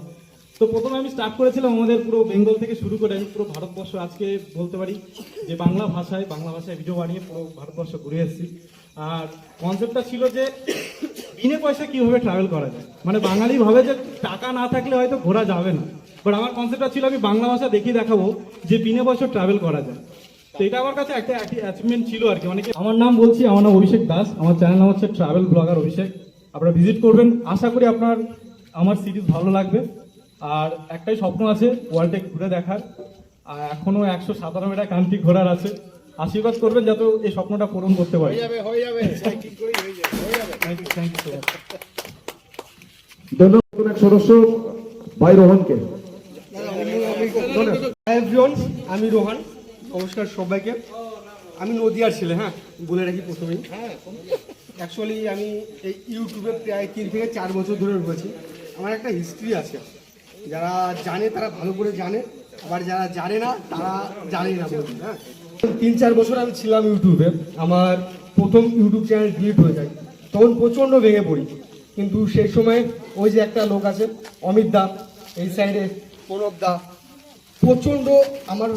I: তো প্রথমে আমি স্টার্ট করেছিলাম আমাদের পুরো বেঙ্গল থেকে শুরু করে আমি পুরো ভারতবর্ষ, আজকে বলতে পারি যে বাংলা ভাষায় ভিডিও বানিয়ে পুরো ভারতবর্ষ ঘুরে এসেছি। আর কনসেপ্টটা ছিল যে বিনে পয়সা কিভাবে ট্রাভেল করা যায়। মানে বাঙালি ভাবে যে টাকা না থাকলে হয়তো ঘোরা যাবে না, বাট আমার কনসেপ্টটা ছিল আমি বাংলা ভাষা দেখিয়ে দেখাবো যে বিনে পয়সা ট্রাভেল করা যায়। তো এটা আমার কাছে একটা অ্যাচিভমেন্ট ছিল আর কি। অনেকে আমার নাম বলছি, আমার নাম অভিষেক দাস, আমার চ্যানেল নাম হচ্ছে ট্রাভেল ব্লগার অভিষেক। আপনারা ভিজিট করবেন, আশা করি আপনার আমার সিরিজ ভালো লাগবে। আর একটাই স্বপ্ন আছে ওয়ার্ল্ডে ঘুরে দেখার, আর এখনো 197টা কান্ট্রি ঘোরার আছে। আশীর্বাদ করবেন যাতে এই স্বপ্নটা পূরণ করতে পারি।
E: ধন্যবাদ এক সদস্য ভাই রোহনকে।
K: আমি রোহান, নমস্কার সবাইকে। আমি নদিয়ার ছেলে, হ্যাঁ বলে রাখি প্রথমেই। অ্যাকচুয়ালি আমি এই ইউটিউবে প্রায় 3 থেকে 4 বছর ধরে রয়েছি। আমার একটা হিস্ট্রি আছে। যারা জানে তারা ভালো করে জানে, আবার যারা জানে না তারা জানে না বলতে। হ্যাঁ, 3-4 বছর আমি ছিলাম ইউটিউবে, আমার প্রথম ইউটিউব চ্যানেল ডিলিট হয়ে যায়, তখন প্রচণ্ড ভেঙে পড়ি। কিন্তু সেই সময় ওই যে একটা লোক আছে অমিত দা, এই সাইডে প্রণব দা, প্রচণ্ড আমার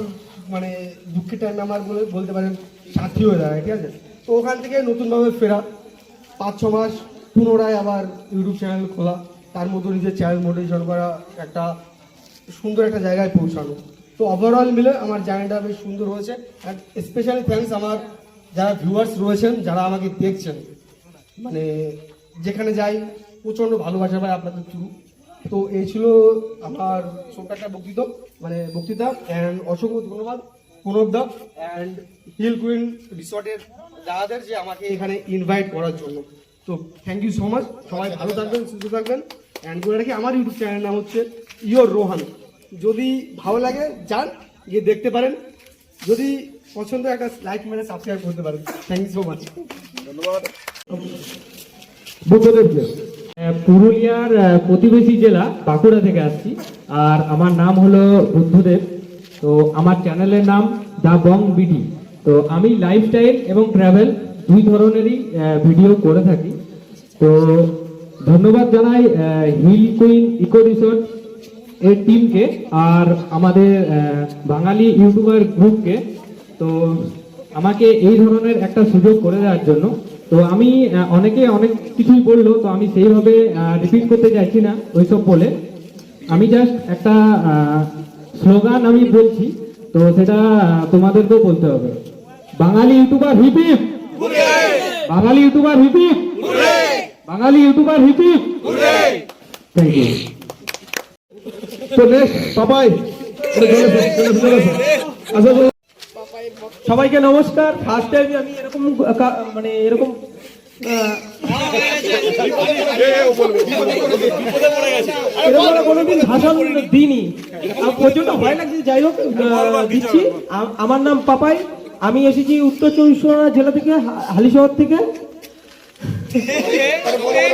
K: মানে দুঃখের টাইমে আমার বলতে পারেন সাথী হয়ে দাঁড়ায়, ঠিক আছে। তো ওখান থেকে নতুনভাবে ফেরা, 5-6 মাস পুনরায় আবার ইউটিউব চ্যানেল খোলা, তার মধ্যে নিজের চ্যানেল মোটিভেশন করা, একটা সুন্দর একটা জায়গায় পৌঁছানো। তো ওভারঅল মিলে আমার জার্নিটা বেশ সুন্দর হয়েছে। অ্যান্ড স্পেশালি থ্যাঙ্কস আমার যারা ভিউয়ার্স রয়েছেন, যারা আমাকে দেখছেন, মানে যেখানে যাই প্রচণ্ড ভালোবাসা পাই আপনাদের থ্রু। তো এই ছিল আমার ছোট্ট একটা বক্তৃতা। অ্যান্ড অসংখ্য ধন্যবাদ প্রণব দা অ্যান্ড হিল কুইন রিসর্টের দাদাদের যে আমাকে এখানে ইনভাইট করার জন্য। তো থ্যাংক ইউ সো মাচ, সবাই ভালো থাকবেন, সুস্থ থাকবেন। অ্যান্ড বলে রাখি আমার ইউটিউব চ্যানেলের নাম হচ্ছে ইয়োর রোহান। যদি ভালো লাগে যান গিয়ে দেখতে পারেন, যদি পছন্দ একটা লাইক মেরে সাবস্ক্রাইব করতে পারেন। Thank you so much.
E: বুদ্ধদেবকে
G: পুরুলিয়ার প্রতিবেশী জেলা বাঁকুড়া থেকে আসছি, আর আমার নাম হলো বুদ্ধদেব। তো আমার চ্যানেলের নাম দ্য বং বিডি। তো আমি লাইফস্টাইল এবং ট্রাভেল দুই ধরনেরই ভিডিও করে থাকি। তো ধন্যবাদ জানাই হিল কুইন ইকো রিসোর্ট এর টিমকে আর আমাদের বাঙালি ইউটিউবার গ্রুপকে, তো আমাকে এই ধরনের একটা সুযোগ করে দেওয়ার জন্য। তো আমি অনেকে অনেক কিছুই বললো, তো আমি সেইভাবে রিপিট করতে চাইছি না ওইসব বলে। আমি জাস্ট একটা স্লোগান আমি বলছি, তো সেটা তোমাদেরকেও বলতে হবে। Bangali YouTuber hip hip, Bangali YouTuber hip hip, Bangali YouTuber hip hip. Thank you.
E: তো নেক্সট পাপাই। আচ্ছা,
I: সবাইকে নমস্কার। ফার্স্ট টাইম আমি এরকম মানে এরকম কোনোদিন ভাষণ দিইনি, প্রচন্ড ভয় লাগছে। যাই হোক দিচ্ছি। আমার নাম পাপাই, আমি এসেছি উত্তর 24 পরগনা জেলা থেকে, হালিশহর থেকে।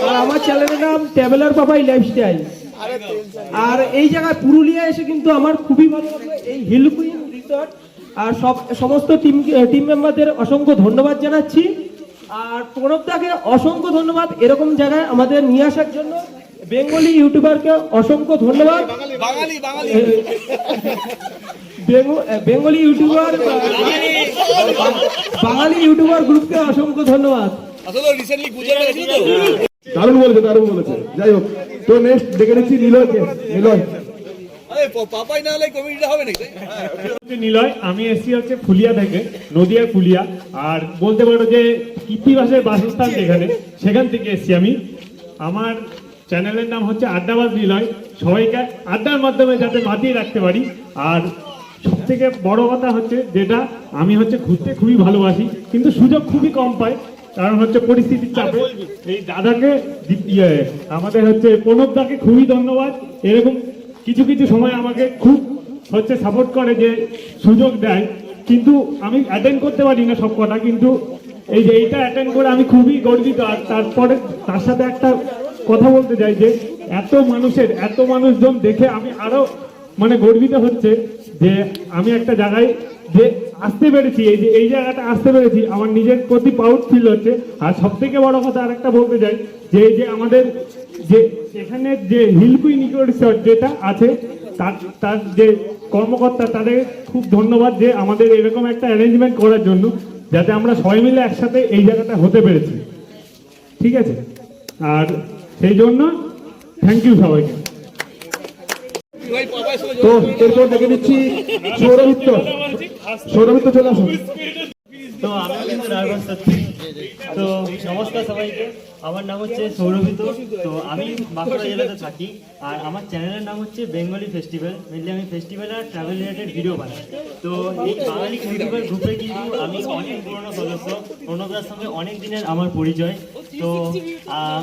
I: আর আমার চ্যানেলের নাম ট্রাভেলার পাপাই লাইফস্টাইল। আর এই জায়গায় পুরুলিয়া এসে কিন্তু আমার খুবই ভালো লাগলো, এই হিল কুইন রিসর্ট। আর সমস্ত টিম মেম্বারদের অসংখ্য ধন্যবাদ জানাচ্ছি। আর প্রণবদাকে অসংখ্য ধন্যবাদ এরকম জায়গায় আমাদের নিয়ে আসার জন্য। বেঙ্গলি ইউটিউবারকে অসংখ্য ধন্যবাদ, বেঙ্গলি ইউটিউবার বাঙালি ইউটিউবার গ্রুপকে অসংখ্য ধন্যবাদ।
E: দারুণ বলেছে। যাই হোক, তো নেক্সট ডেকে নিচ্ছি নিলয়কে। নিলয়।
I: নিলয়, আমি এসেছি হচ্ছে ফুলিয়া থেকে, নদিয়ার ফুলিয়া। আর বলতে পারো যে ইতিহাসের বাসস্থান যেখানে, সেখান থেকে এসেছি আমি। আমার চ্যানেলের নাম হচ্ছে আড্ডাবাজ নিলয়। সবাইকে আড্ডার মাধ্যমে যাতে মাতিয়ে রাখতে পারি। আর সব থেকে বড় কথা হচ্ছে যেটা, আমি হচ্ছে ঘুরতে খুবই ভালোবাসি, কিন্তু সুযোগ খুবই কম পাই, কারণ হচ্ছে পরিস্থিতির চাপে। এই দাদাকে আমাদের হচ্ছে প্রণব দাকে খুবই ধন্যবাদ। এরকম কিছু কিছু সময় আমাকে খুব হচ্ছে সাপোর্ট করে, যে সুযোগ দেয়, কিন্তু আমি অ্যাটেন্ড করতে পারি না সব কটা। কিন্তু এই যে এইটা অ্যাটেন্ড করে আমি খুবই গর্বিত। আর তারপরে তার সাথে একটা কথা বলতে চাই, যে এত মানুষজন দেখে আমি আরো মানে গর্বিত হচ্ছে, যে আমি একটা জায়গায় যে আসতে পেরেছি, এই জায়গাটা আসতে পেরেছি, আমার নিজের প্রতি প্রাউড ফিল হচ্ছে। আর সব থেকে বড় কথা আরেকটা বলতে চাই, যে এই যে আমাদের যে এখানে যে হিল কুইন ইকো রিসর্ট যেটা আছে, তার যে কর্মকর্তা, তাদের খুব ধন্যবাদ যে আমাদের এরকম একটা অ্যারেঞ্জমেন্ট করার জন্য, যাতে আমরা সবাই মিলে একসাথে এই জায়গাটা হতে পেরেছি। ঠিক আছে, আর সেই জন্য থ্যাংক ইউ সবাইকে।
E: তো এরপর ডেকে নিচ্ছি সৌরভিত্য। সৌরভিত্য চলে আসুন।
L: তো আমি কিন্তু নার্ভাস হচ্ছি। তো নমস্কার সবাইকে, আমার নাম হচ্ছে সৌরভিত। তো আমি বাঁকুড়া জেলাতে থাকি, আর আমার চ্যানেলের নাম হচ্ছে বেঙ্গলি ফেস্টিভ্যাল। মেনলি আমি ফেস্টিভ্যাল আর ট্রাভেল রিলেটেড ভিডিও বানাই। তো এই বাঙালি ইউটিউবার গ্রুপে কিন্তু আমি অনেক পুরনো সদস্য, প্রণবদার সঙ্গে অনেক দিনের আমার পরিচয়। তো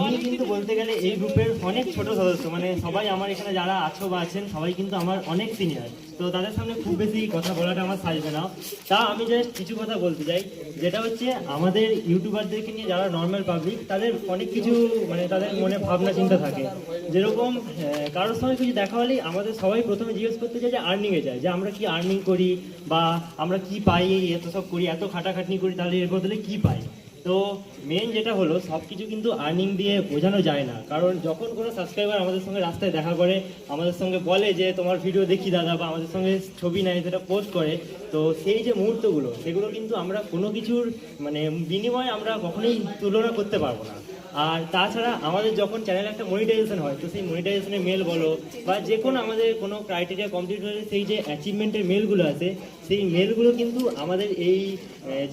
L: আমি কিন্তু বলতে গেলে এই গ্রুপের অনেক ছোট সদস্য, মানে সবাই আমার এখানে যারা আছো বা আছেন সবাই কিন্তু আমার অনেক সিনিয়র। তো তাদের সামনে খুব বেশি কথা বলাটা আমার সাজবে না, তা আমি জাস্ট কিছু কথা বলতে চাই, যেটা হচ্ছে আমাদের ইউটিউবারদেরকে নিয়ে যারা নর্মাল পাবলিক তাদের অনেক কিছু মানে তাদের মনে ভাবনা চিন্তা থাকে। যেরকম কারোর সঙ্গে কিছু দেখা হলেই আমাদের সবাই প্রথমে জিজ্ঞেস করতে চাই যে আর্নিংয়ে যায়, যে আমরা কি আর্নিং করি বা আমরা কি পাই, এত সব করি, এত খাটাখাটনি করি, তাহলে এর বদলে কি পাই। তো মেন যেটা হলো সব কিছু কিন্তু আর্নিং দিয়ে বোঝানো যায় না, কারণ যখন কোনো সাবস্ক্রাইবার আমাদের সঙ্গে রাস্তায় দেখা করে, আমাদের সঙ্গে বলে যে তোমার ভিডিও দেখি দাদা, বা আমাদের সঙ্গে ছবি নেয়, সেটা পোস্ট করে, তো সেই যে মুহূর্তগুলো সেগুলো কিন্তু আমরা কোনো কিছুর মানে বিনিময়ে আমরা কখনোই তুলনা করতে পারবো না। আর তাছাড়া আমাদের যখন চ্যানেলে একটা মনিটাইজেশন হয়, তো সেই মনিটাইজেশনের মেল বলো বা যে কোনো আমাদের কোনো ক্রাইটেরিয়া কমপ্লিট হলে সেই যে অ্যাচিভমেন্টের মেলগুলো আছে, সেই মেলগুলো কিন্তু আমাদের এই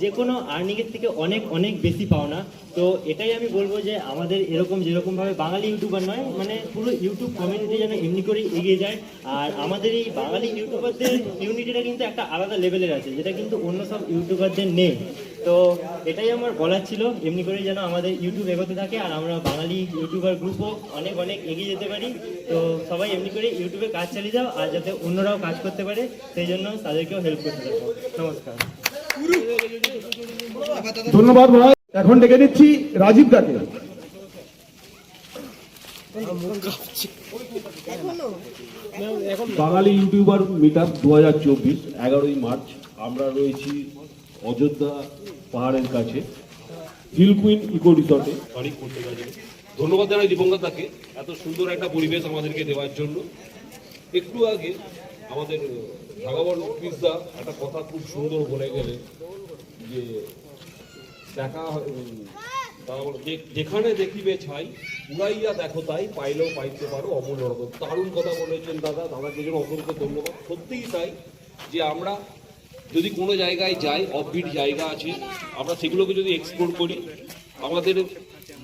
L: যে কোনো আর্নিংয়ের থেকে অনেক অনেক বেশি পাওনা। তো এটাই আমি বলবো যে আমাদের এরকম যেরকমভাবে বাঙালি ইউটিউবার নয়, মানে পুরো ইউটিউব কমিউনিটি যেন এমনি করেই এগিয়ে যায়। আর আমাদের এই বাঙালি ইউটিউবারদের ইউনিটিটা কিন্তু একটা আলাদা লেভেলের আছে, যেটা কিন্তু অন্য সব ইউটিউবারদের নেই। তো এটাই আমার বলার ছিল, এমনি করেই যেন আমাদের ইউটিউব এগোতে থাকে আর আমরা বাঙালি ইউটিউবার গ্রুপও অনেক অনেক এগিয়ে যেতে পারি। তো সবাই এমনি করে ইউটিউবে কাজ চালিয়ে যাও, আর যাতে অন্যরাও কাজ করতে পারে সেই জন্য তাদেরকেও হেল্প করতে থাকবো। নমস্কার।
E: ধন্যবাদ ভাই। এখন ডেকে নিচ্ছি রাজীব দাকে।
F: বাঙালি ইউটিউবার মিটআপ 2024 11ই মার্চ। আমরা রয়েছি অযোধ্যা পাহাড়ের কাছে হিল কুইন ইকো রিসর্টে।
M: অনেক করতে গেছে ধন্যবাদ জানাই দিবঙ্গত দাকে এত সুন্দর একটা পরিবেশ আমাদেরকে দেওয়ার জন্য। একটু আগে আমাদের ভাগবন পিসদা একটা কথা খুব সুন্দর বলে গেলে যে দেখা যেখানে দেখিবে ছাই উড়াইয়া দেখো তাই পাইলেও পাইতে পারো অমূল্য রকম। দারুণ কথা বলেছেন দাদা, দাদাকে জন্য অসংখ্য ধন্যবাদ। সত্যিই তাই যে আমরা যদি কোনো জায়গায় যাই, অফবিট জায়গা আছে, আমরা সেগুলোকে যদি এক্সপ্লোর করি, আমাদের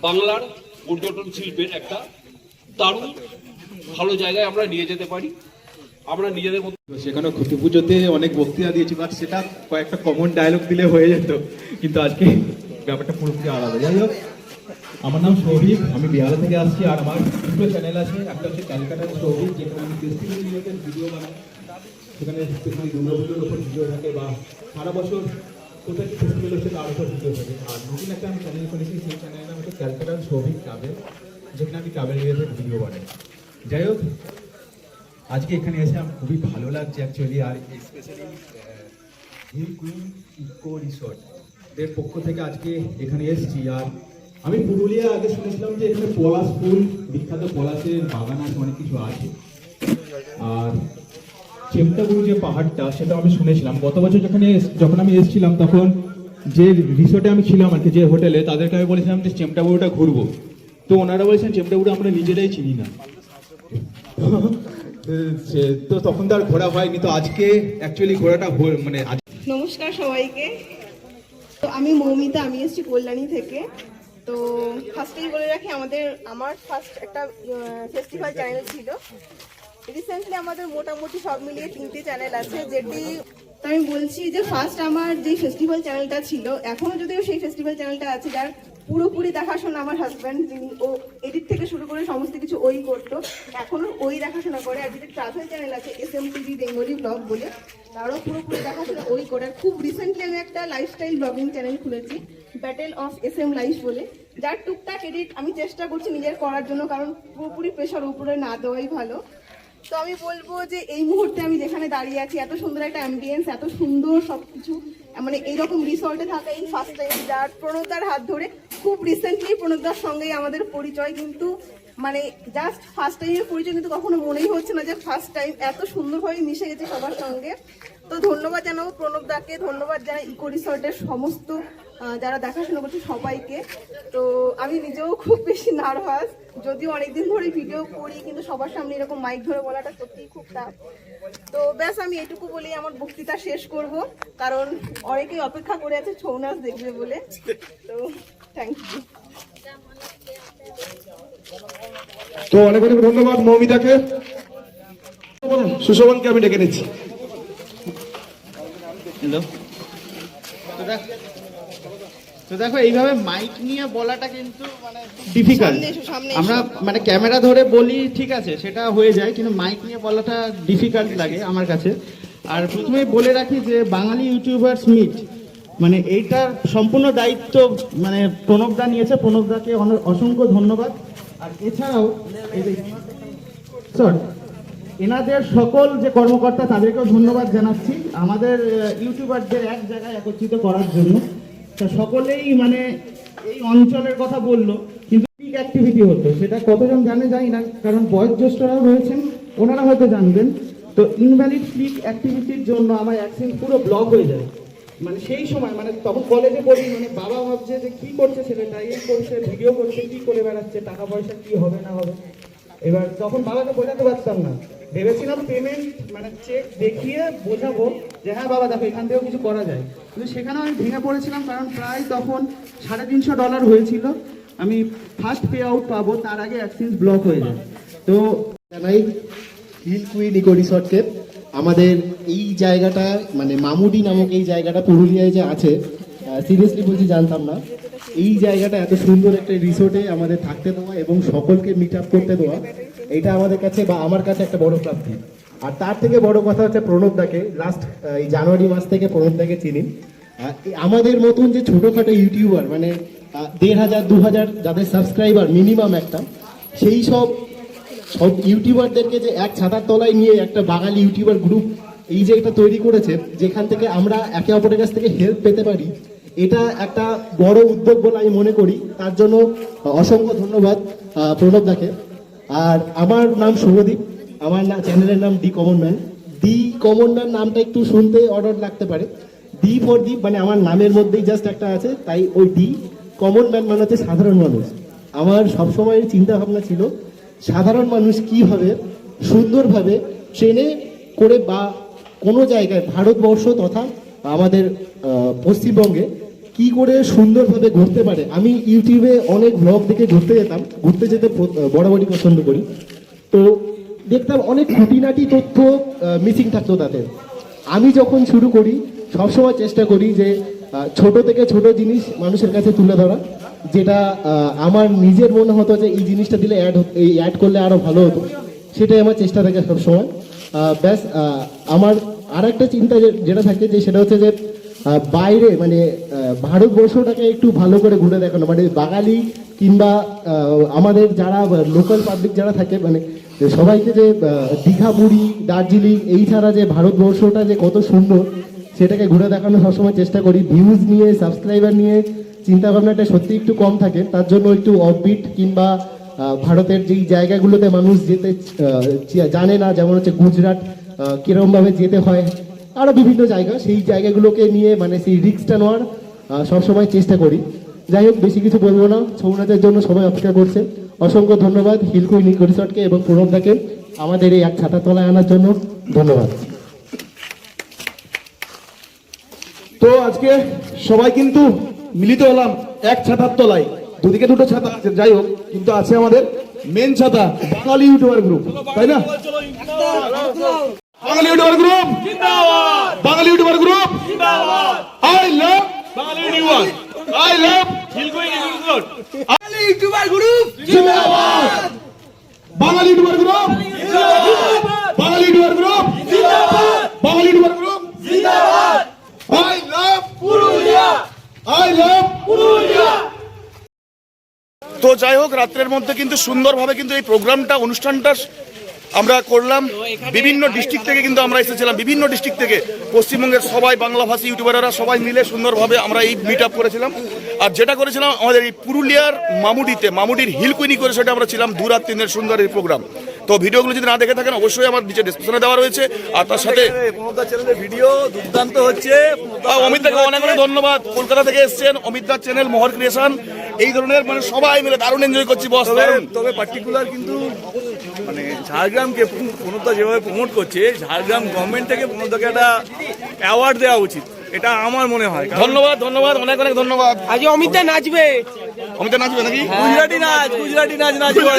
M: বাংলার পর্যটন শিল্পের একটা দারুণ ভালো জায়গায় আমরা নিয়ে যেতে পারি। আমরা নিজেদের মধ্যে
I: সেখানে খুঁটি পুজোতে অনেক বক্তৃতা দিয়েছি, বাট সেটা কয়েকটা কমন ডায়লগ দিলে হয়ে যেত, কিন্তু আজকে ব্যাপারটা পুরোপুরি আলাদা। যাই হোক, আমার নাম সৌভিক, আমি বিহার থেকে আসছি, আর আমার দুটো চ্যানেল আছে। একটা হচ্ছে ক্যালকাটার সৌভিক, যেখানে আমি ফেস্টিভ্যাল রিলেটেড ভিডিও বানাই, সেখানে স্পেশালি দুর্গাপুজোর উপর ভিডিও থাকে বা সারা বছর কোথায় ফেস্টিভ্যাল হচ্ছে তার উপর ভিডিও থাকে। আর নতুন একটা আমি চ্যানেল করেছি, সেই চ্যানেলের নাম হচ্ছে ক্যালকাটার সৌভিক ট্রাভেল, যেখানে আমি ট্রাভেল রিলেটেড ভিডিও বানাই। যাই হোক, আজকে এখানে এসে আমার খুবই ভালো লাগছে অ্যাকচুয়ালি। আর specially hill queen eco resort এর পক্ষ থেকে আজকে এখানে এসেছি। আর আমি পুরুলিয়া আগে শুনেছিলাম যে এখানে পলাশ ফুল, বিখ্যাত পলাশের বাগান আছে, অনেক কিছু আছে। আর চেমটাগুড়ি যে পাহাড়টা, সেটা আমি শুনেছিলাম। গত বছর যখন আমি এসেছিলাম, তখন যে রিসোর্টে আমি ছিলাম আর কি, যে হোটেলে, তাদেরকে আমি বলেছিলাম যে চেমটাগুড়িটা ঘুরবো। তো ওনারা বলেছেন চেমটাগুড়ি আমরা নিজেরাই চিনি না, তো তখন তো আর ঘোরা হয়নি। তো আজকে অ্যাকচুয়ালি ঘোরাটা মানে
J: নমস্কার সবাইকে। তো আমি মৌমিতা, আমি এসেছি কল্যাণী থেকে। তো ফার্স্টেই বলে রাখি, আমার ফার্স্ট একটা ফেস্টিভ্যাল চ্যানেল ছিল। রিসেন্টলি আমাদের মোটামুটি সব মিলিয়ে 3টে চ্যানেল আছে, যেটি তো আমি বলছি যে ফার্স্ট আমার যে ফেস্টিভ্যাল চ্যানেলটা ছিল, এখনো যদিও সেই ফেস্টিভ্যাল চ্যানেলটা আছে, যার পুরোপুরি দেখাশোনা আমার হাজব্যান্ড, যিনি ও এডিট থেকে শুরু করে সমস্ত কিছু ওই করতো, এখনো ওই দেখাশোনা করে। আর যেটা ট্রাভেল চ্যানেল আছে SMTV বেঙ্গলি ব্লগ বলে, তারও পুরোপুরি দেখাশোনা ওই করে। আর খুব রিসেন্টলি আমি একটা লাইফস্টাইল ব্লগিং চ্যানেল খুলেছি, ব্যাটেল অফ SM লাইফ বলে, যার টুকটাক এডিট আমি চেষ্টা করছি নিজের করার জন্য, কারণ পুরোপুরি প্রেশার উপরে না দেওয়াই ভালো। তো আমি বলবো যে এই মুহূর্তে আমি যেখানে দাঁড়িয়ে আছি, এত সুন্দর একটা অ্যাম্বিয়েন্স, এত সুন্দর সবকিছু, মানে এইরকম রিসর্টে থাকা এই ফার্স্ট টাইম, যার প্রণবদার হাত ধরে খুব রিসেন্টলি প্রণবদার সঙ্গেই আমাদের পরিচয়, কিন্তু মানে জাস্ট ফার্স্ট টাইমের পরিচয়, কিন্তু কখনো মনেই হচ্ছে না যে ফার্স্ট টাইম। এত সুন্দরভাবে মিশে গেছে সবার সঙ্গে। তো ধন্যবাদ জানাবো প্রণবদাকে, ধন্যবাদ জানাই ইকো রিসর্টের সমস্ত যারা দেখাশোনা করছে সবাইকে। তো আমি নিজেও খুব বেশি নার্ভাস, যদিও অনেকদিন ধরে ভিডিও করি, কিন্তু সবার সামনে এরকম মাইক ধরে বলাটা সত্যিই খুব টাফ। তো ব্যাস আমি এটুকু বলেই আমার বক্তৃতা শেষ করব, কারণ অনেকেই অপেক্ষা করে আছে ছৌ নাচ দেখবে বলে। তো থ্যাংক ইউ।
E: তো অনেক অনেক ধন্যবাদ মৌমিতাকে। সুশোভনকে আমি ডেকে নিচ্ছি।
L: হ্যালো,
K: তো দেখো এইভাবে মাইক নিয়ে বলাটা কিন্তু মানে ডিফিকাল্ট। আমরা মানে ক্যামেরা ধরে বলি ঠিক আছে, সেটা হয়ে যায়, কিন্তু মাইক নিয়ে বলাটা ডিফিকাল্ট লাগে আমার কাছে। আর প্রথমেই বলে রাখি যে বাঙালি ইউটিউবার্স মিট মানে এইটার সম্পূর্ণ দায়িত্ব মানে প্রণবদা নিয়েছে। প্রণবদাকে অসংখ্য ধন্যবাদ। আর এছাড়াও এনাদের সকল যে কর্মকর্তা তাদেরকেও ধন্যবাদ জানাচ্ছি আমাদের ইউটিউবারদের এক জায়গায় একত্রিত করার জন্য। তা সকলেই মানে এই অঞ্চলের কথা বললো, কিন্তু পিক অ্যাক্টিভিটি হতো, সেটা কতজন জানে জানি না, কারণ বয়োজ্যেষ্ঠরাও রয়েছেন, ওনারা হয়তো জানবেন। তো ইনভ্যালিড পিক অ্যাক্টিভিটির জন্য আমার অ্যাক্সেন্ট পুরো ব্লক হয়ে যায়। মানে সেই সময় মানে তখন কলেজে পড়ি, মানে বাবা ভাবছে যে কি করছে ছেলেটা, এই করছে, ভিডিও করছে, কি করে বেড়াচ্ছে, টাকা পয়সা কি হবে না হবে। এবার তখন বাবাকে বোঝাতে পারতাম না, ভেবেছিলাম পেমেন্ট মানে চেক দেখিয়ে বোঝাবো যে হ্যাঁ বাবা দেখো এখান থেকেও কিছু করা যায়, কিন্তু সেখানেও আমি ভেঙে পড়েছিলাম। কারণ প্রায় তখন $350 হয়েছিল, আমি ফার্স্ট পে আউট পাবো তার আগে অ্যাক্সেন্স ব্লক হয়ে যায়। তো
D: জানাই হিল কুইন ইকো রিসর্টকে আমাদের এই জায়গাটা মানে মামুডি নামক এই জায়গাটা পুরুলিয়ায় যে আছে, সিরিয়াসলি বলছি জানতাম না। এই জায়গাটা এত সুন্দর একটা রিসোর্টে আমাদের থাকতে দেওয়া এবং সকলকে মিট আপ করতে দেওয়া, এটা আমাদের কাছে বা আমার কাছে একটা বড় প্রাপ্তি। আর তার থেকে বড় কথা হচ্ছে প্রণবদাকে লাস্ট এই জানুয়ারি মাস থেকে প্রণবদাকে চিনি। আমাদের মতন যে ছোটোখাটো ইউটিউবার মানে 1500-2000 যাদের সাবস্ক্রাইবার মিনিমাম একটা, সেই সব ইউটিউবারদেরকে যে এক ছাতার তলায় নিয়ে একটা বাঙালি ইউটিউবার গ্রুপ এই যে এটা তৈরি করেছে, যেখান থেকে আমরা একে অপরের কাছ থেকে হেল্প পেতে পারি, এটা একটা বড় উদ্যোগ বলে আমি মনে করি। তার জন্য অসংখ্য ধন্যবাদ প্রণবদাকে। আর আমার নাম শুভদীপ, আমার চ্যানেলের নাম D common man. D common man নামটা একটু শুনতে অর্ডার লাগতে পারে, ডি ফর দীপ মানে আমার নামের মধ্যেই জাস্ট একটা আছে, তাই ওই ডি। কমন ম্যান মানে হচ্ছে সাধারণ মানুষ। আমার সবসময় চিন্তা ভাবনা ছিল সাধারণ মানুষ কীভাবে সুন্দরভাবে ট্রেনে করে বা কোনো জায়গায় ভারতবর্ষ তথা আমাদের পশ্চিমবঙ্গে কি করে সুন্দরভাবে ঘুরতে পারে। আমি ইউটিউবে অনেক ব্লগ দেখে ঘুরতে যেতাম, ঘুরতে যেতে বরাবরই পছন্দ করি। তো দেখতাম অনেক খুঁটিনাটি তথ্য মিসিং থাকতো তাতে। আমি যখন শুরু করি সবসময় চেষ্টা করি যে ছোট থেকে ছোট জিনিস মানুষের কাছে তুলে ধরা, যেটা আমার নিজের মনে হতো যে এই জিনিসটা দিলে অ্যাড করলে আরও ভালো হতো, সেটাই আমার চেষ্টা থাকে সবসময়। ব্যাস আমার আর একটা চিন্তা যেটা থাকে যে সেটা হচ্ছে যে বাইরে মানে ভারতবর্ষটাকে একটু ভালো করে ঘুরে দেখানো, মানে বাঙালি কিংবা আমাদের যারা লোকাল পাবলিক যারা থাকে মানে সবাইকে যে দীঘা, পুরী, দার্জিলিং এই ছাড়া যে ভারতবর্ষটা যে কত সুন্দর সেটাকে ঘুরে দেখানো সবসময় চেষ্টা করি। ভিউজ নিয়ে সাবস্ক্রাইবার নিয়ে চিন্তা ভাবনাটা সত্যি একটু কম থাকে, তার জন্য একটু অফবিট কিংবা ভারতের যেই জায়গাগুলোতে মানুষ যেতে জানে না, যেমন হচ্ছে গুজরাট কিরমভাবে যেতে হয়, আরও বিভিন্ন জায়গা, সেই জায়গাগুলোকে নিয়ে মানে সেই রিস্কটা নেওয়ার সবসময় চেষ্টা করি। যাই হোক বেশি কিছু বলবো না, ছৌ নাচের জন্য সবাই অপেক্ষা করছে। অসংখ্য ধন্যবাদ হিল কুইন ইকো রিসর্টকে এবং প্রণবদাকে আমাদের এই এক ছাতার তলায় আনার জন্য ধন্যবাদ।
E: তো আজকে সবাই কিন্তু মিলিত হলাম এক ছাতার তলায়, দুদিকে দুটো ছাতা আছে, যাই হোক কিন্তু আছে আমাদের মেন ছাতা বাঙালি ইউটিউবার গ্রুপ, তাই না? বাঙালি ইউটিউবার গ্রুপ জিন্দাবাদ, বাঙালি ইউটিউবার গ্রুপ জিন্দাবাদ। I love Bangali YouTuber, I love Hill queen eco Resort. Bangali YouTuber group জিন্দাবাদ, বাঙালি ইউটিউবার গ্রুপ জিন্দাবাদ, বাঙালি ইউটিউবার গ্রুপ জিন্দাবাদ, বাঙালি ইউটিউবার গ্রুপ জিন্দাবাদ। I love Purulia, I love Purulia.
B: তো যাই হোক রাত্রের মধ্যে কিন্তু সুন্দরভাবে কিন্তু এই প্রোগ্রামটা অনুষ্ঠানটা আমরা করলাম। বিভিন্ন ডিস্ট্রিক্ট থেকে কিন্তু আমরা এসেছিলাম, বিভিন্ন ডিস্ট্রিক্ট থেকে পশ্চিমবঙ্গের সবাই বাংলাভাষী ইউটিউবাররা সবাই মিলে সুন্দরভাবে আমরা এই মিট আপ করেছিলাম। আর যেটা করেছিলাম আমাদের এই পুরুলিয়ার মামুডির হিল কুইন ইকো রিসর্টে আমরা ছিলাম 2 রাত 3 দিনের সুন্দর এই প্রোগ্রাম। তো ভিডিওগুলো যদি না দেখে থাকেন অবশ্যই আমার নিচে ডেসক্রিপশনে দেওয়া রয়েছে। আর তার সাথে
K: ভিডিও দুর্দান্ত হচ্ছে।
B: অমিত দাকে অনেক অনেক ধন্যবাদ, কলকাতা থেকে এসেছেন অমিত দার চ্যানেল মোহর ক্রিয়েশন, এই ধরনের মানে সবাই মিলে দারুণ এনজয় করছি বস।
K: তবে পার্টিকুলার কিন্তু মানে ঝাড়গ্রামকে প্রণবদা যেভাবে প্রমোট করছে, ঝাড়গ্রাম গভর্নমেন্ট থেকে প্রণবদাকে একটা অ্যাওয়ার্ড দেওয়া উচিত, এটা আমার মনে হয়।
B: ধন্যবাদ ধন্যবাদ, অনেক অনেক ধন্যবাদ।
K: আজ অমিতদা নাচবে,
B: অমিতা নাচবে নাকি?
K: গুজরাটি নাচ নাচবে,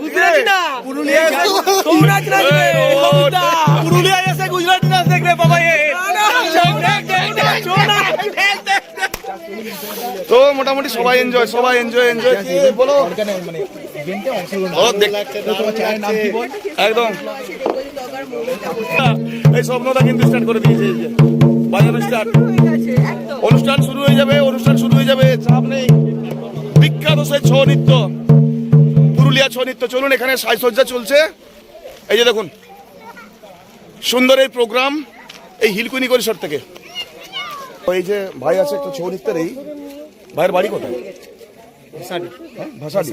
K: গুজরাটি না পুরুলিয়া নাচ নাচবে, পুরুলিয়া এসে গুজরাটি নাচ দেখবে বাবা।
B: তো তো মোটামুটি সবাই এনজয় বলো ও, একদম এই স্বপ্নটা কিন্তু স্টার্ট করে দিয়েছে, এই যে বাজানো স্টার্ট, অনুষ্ঠান শুরু হয়ে যাবে, চাপ নেই। বিখ্যাত সেই ছৌ নৃত্য, পুরুলিয়া ছৌ নৃত্য। চলুন, এখানে সাজসজ্জা চলছে, এই যে দেখুন সুন্দর এই প্রোগ্রাম এই হিলকুইন ইকো রিসর্ট থেকে। এই যে ভাই আছে একটা ছৌ নৃত্যের, এই ভাইয়ের বাড়ি কোথায়? ভাসাডি।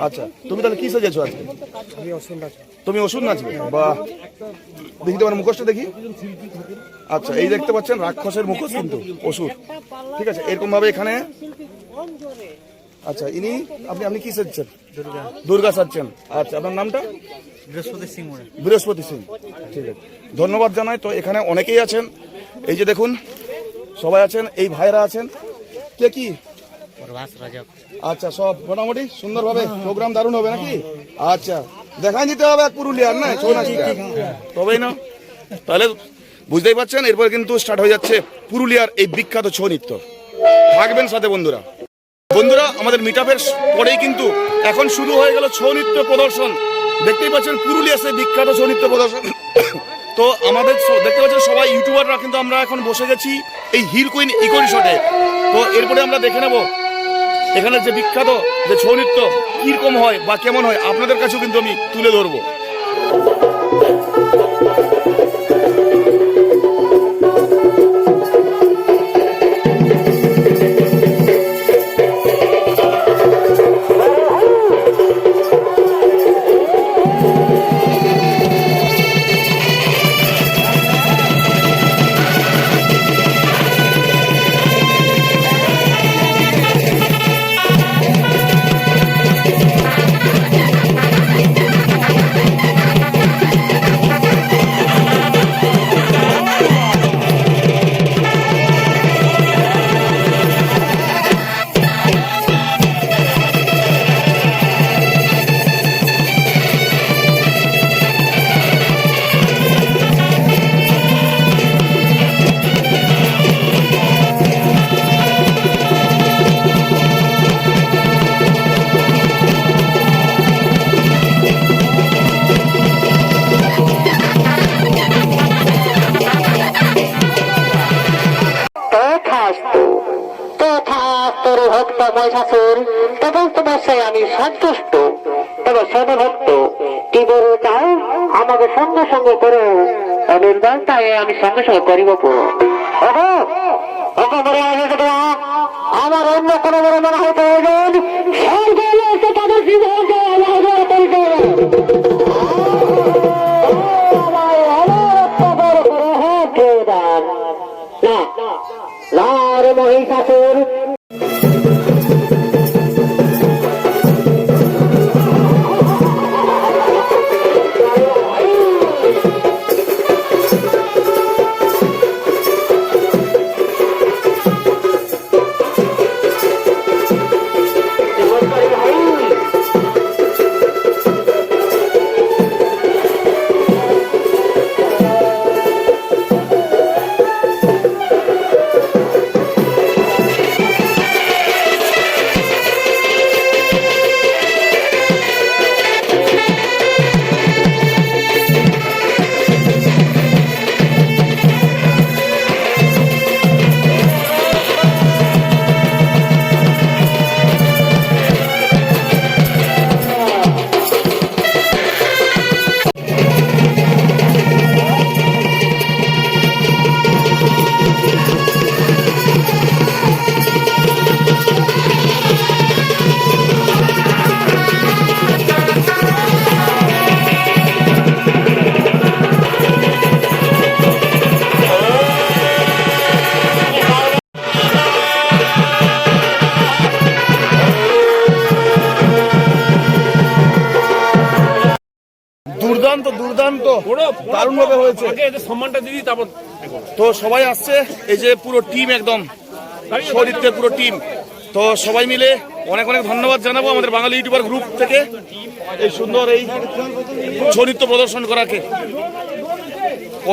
B: আচ্ছা, তুমি তাহলে কি সাজেছো আজকে? তুমি অসুর নাচবে? বাহ, দেখি তোমার মুখোশটা দেখি। আচ্ছা, এই দেখতে পাচ্ছেন রাক্ষসের মুখোশ কিন্তু অসুর, ঠিক আছে। এরকম ভাবে এখানে, আচ্ছা ইনি আপনি কি সাজছেন? দুর্গা সাজছেন। আচ্ছা, আপনার নামটা? বৃহস্পতি সিং, ঠিক আছে, ধন্যবাদ জানাই। তো এখানে অনেকেই আছেন, এই যে দেখুন সবাই আছেন, এই ভাইরা আছেন। কে কি? আচ্ছা, সব মোটামুটি সুন্দরভাবে প্রোগ্রাম দারুণ হবে নাকি? আচ্ছা, দেখাই দিতে হবে এক পুরুলিয়ার না ছৌ নাচটা, তবেই না। তাহলে বুঝতেই পারছেন, এরপর কিন্তু স্টার্ট হয়ে যাচ্ছে পুরুলিয়ার এই বিখ্যাত ছৌ নৃত্য। থাকবেন সাথে বন্ধুরা। আমাদের মিট আপের পরেই কিন্তু এখন শুরু হয়ে গেল ছৌ নৃত্য প্রদর্শন। দেখতেই পাচ্ছেন পুরুলিয়া সেই বিখ্যাত ছৌ নৃত্য প্রদর্শন। তো আমাদের দেখতে পাচ্ছেন সবাই ইউটিউবাররা কিন্তু আমরা এখন বসে গেছি এই হিলকুইন ইকো রিসর্টে। তো এরপরে আমরা দেখে নেব এখানে যে বিখ্যাত যে ছৌ নৃত্য কিরকম হয় বা কেমন হয়, আপনাদের কাছেও কিন্তু আমি তুলে ধরবো।
N: আমি সন্তুষ্ট, তবে সর্বভক্ত কি বড় চাও আমাকে সঙ্গে সঙ্গে করো, নির্বাণ তাই আমি সঙ্গে সঙ্গে করিব। আমার অন্য কোনো বড় মনে হয় প্রয়োজন, তাদের জীবন মহিষাসুর।
B: দুর্দান্ত দারুণ ভাবে হয়েছে, সম্মানটা দিদি। তারপর তো সবাই আসছে, এই যে পুরো টিম, একদম ছৌ নৃত্যের পুরো টিম। তো সবাই মিলে অনেক অনেক ধন্যবাদ জানাবো আমাদের বাঙালি ইউটিউবার গ্রুপ থেকে এই সুন্দর এই ছৌ নৃত্য প্রদর্শন করাকে।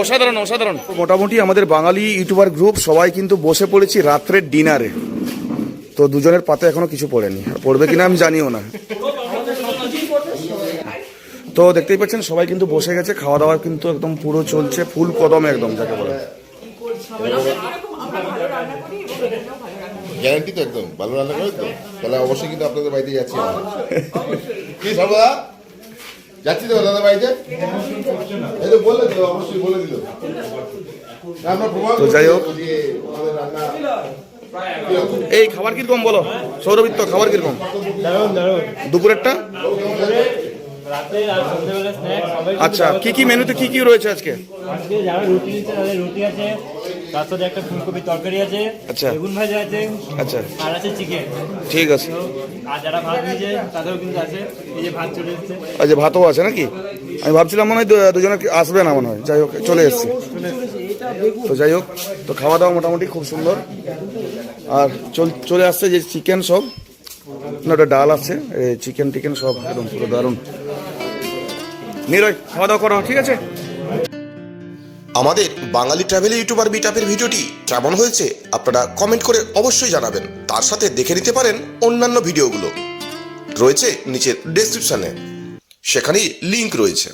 B: অসাধারণ অসাধারণ। মোটামুটি আমাদের বাঙালি ইউটিউবার গ্রুপ সবাই কিন্তু বসে পড়েছি রাত্রের ডিনারে। তো দুজনের পাতে এখনো কিছু পড়েনি, আর পড়বে কিনা আমি জানিও না। তো দেখতেই পাচ্ছেন সবাই কিন্তু বসে গেছে, খাওয়া দাওয়া কিন্তু একদম পুরো চলছে ফুল কদমে একদম যাকে বলে।
H: গ্যারান্টি তো একদম ভালো রান্না করে তো, তাহলে অবশ্যই কিন্তু আপনাদের বাড়িতে যাচ্ছি আমরা। কি সর্বদা যাচ্ছি তো দাদা বাড়িতে, এই তো বললে তো, অবশ্যই বলে দিল। আমরা প্রমাণ
B: তো যাই হোক,
H: যে আমাদের রান্না
B: এই খাবার কিরকম বলো সৌরভিত্য, খাবার কিরকম
L: দারুণ দারুণ।
B: দুপুরেরটা?
L: রাতে আর সন্ধ্যাবেলা স্ন্যাক্স সবাই।
B: আচ্ছা, কি কি মেনুতে কি কি রয়েছে আজকে?
L: আজকে যারা রুটি নিচ্ছে তাদের রুটি আছে, তার সাথে একটা ফুলকপির তরকারি আছে,
B: আচ্ছা।
L: বেগুন ভাজা আছে,
B: আচ্ছা,
L: আর আছে চিকেন।
B: ঠিক আছে।
L: আর যারা ভাত নিয়েছে তাদেরও কিন্তু আছে, এই যে ভাত চলে এসেছে।
B: আচ্ছা, ভাতও আছে নাকি? আমি ভাবছিলাম মনে হয় দুজনে আসবে না মনে হয়, যাই হোক চলে এসছে। তো যাই হোক, তো খাওয়া দাওয়া মোটামুটি খুব সুন্দর। আর চলে আসছে যে চিকেন সব, না ওটা ডাল আছে, চিকেন টিকেন সব একদম পুরো দারুণ। নিরয় খাওয়া দাওয়া করো, ঠিক আছে?
C: আমাদের বাঙালি ট্রাভেল ইউটিউবার মিটআপের ভিডিওটি কেমন হয়েছে আপনারা কমেন্ট করে অবশ্যই জানাবেন। তার সাথে দেখে নিতে পারেন অন্যান্য ভিডিওগুলো, রয়েছে নিচের ডেসক্রিপশনে, সেখানেই লিংক রয়েছে।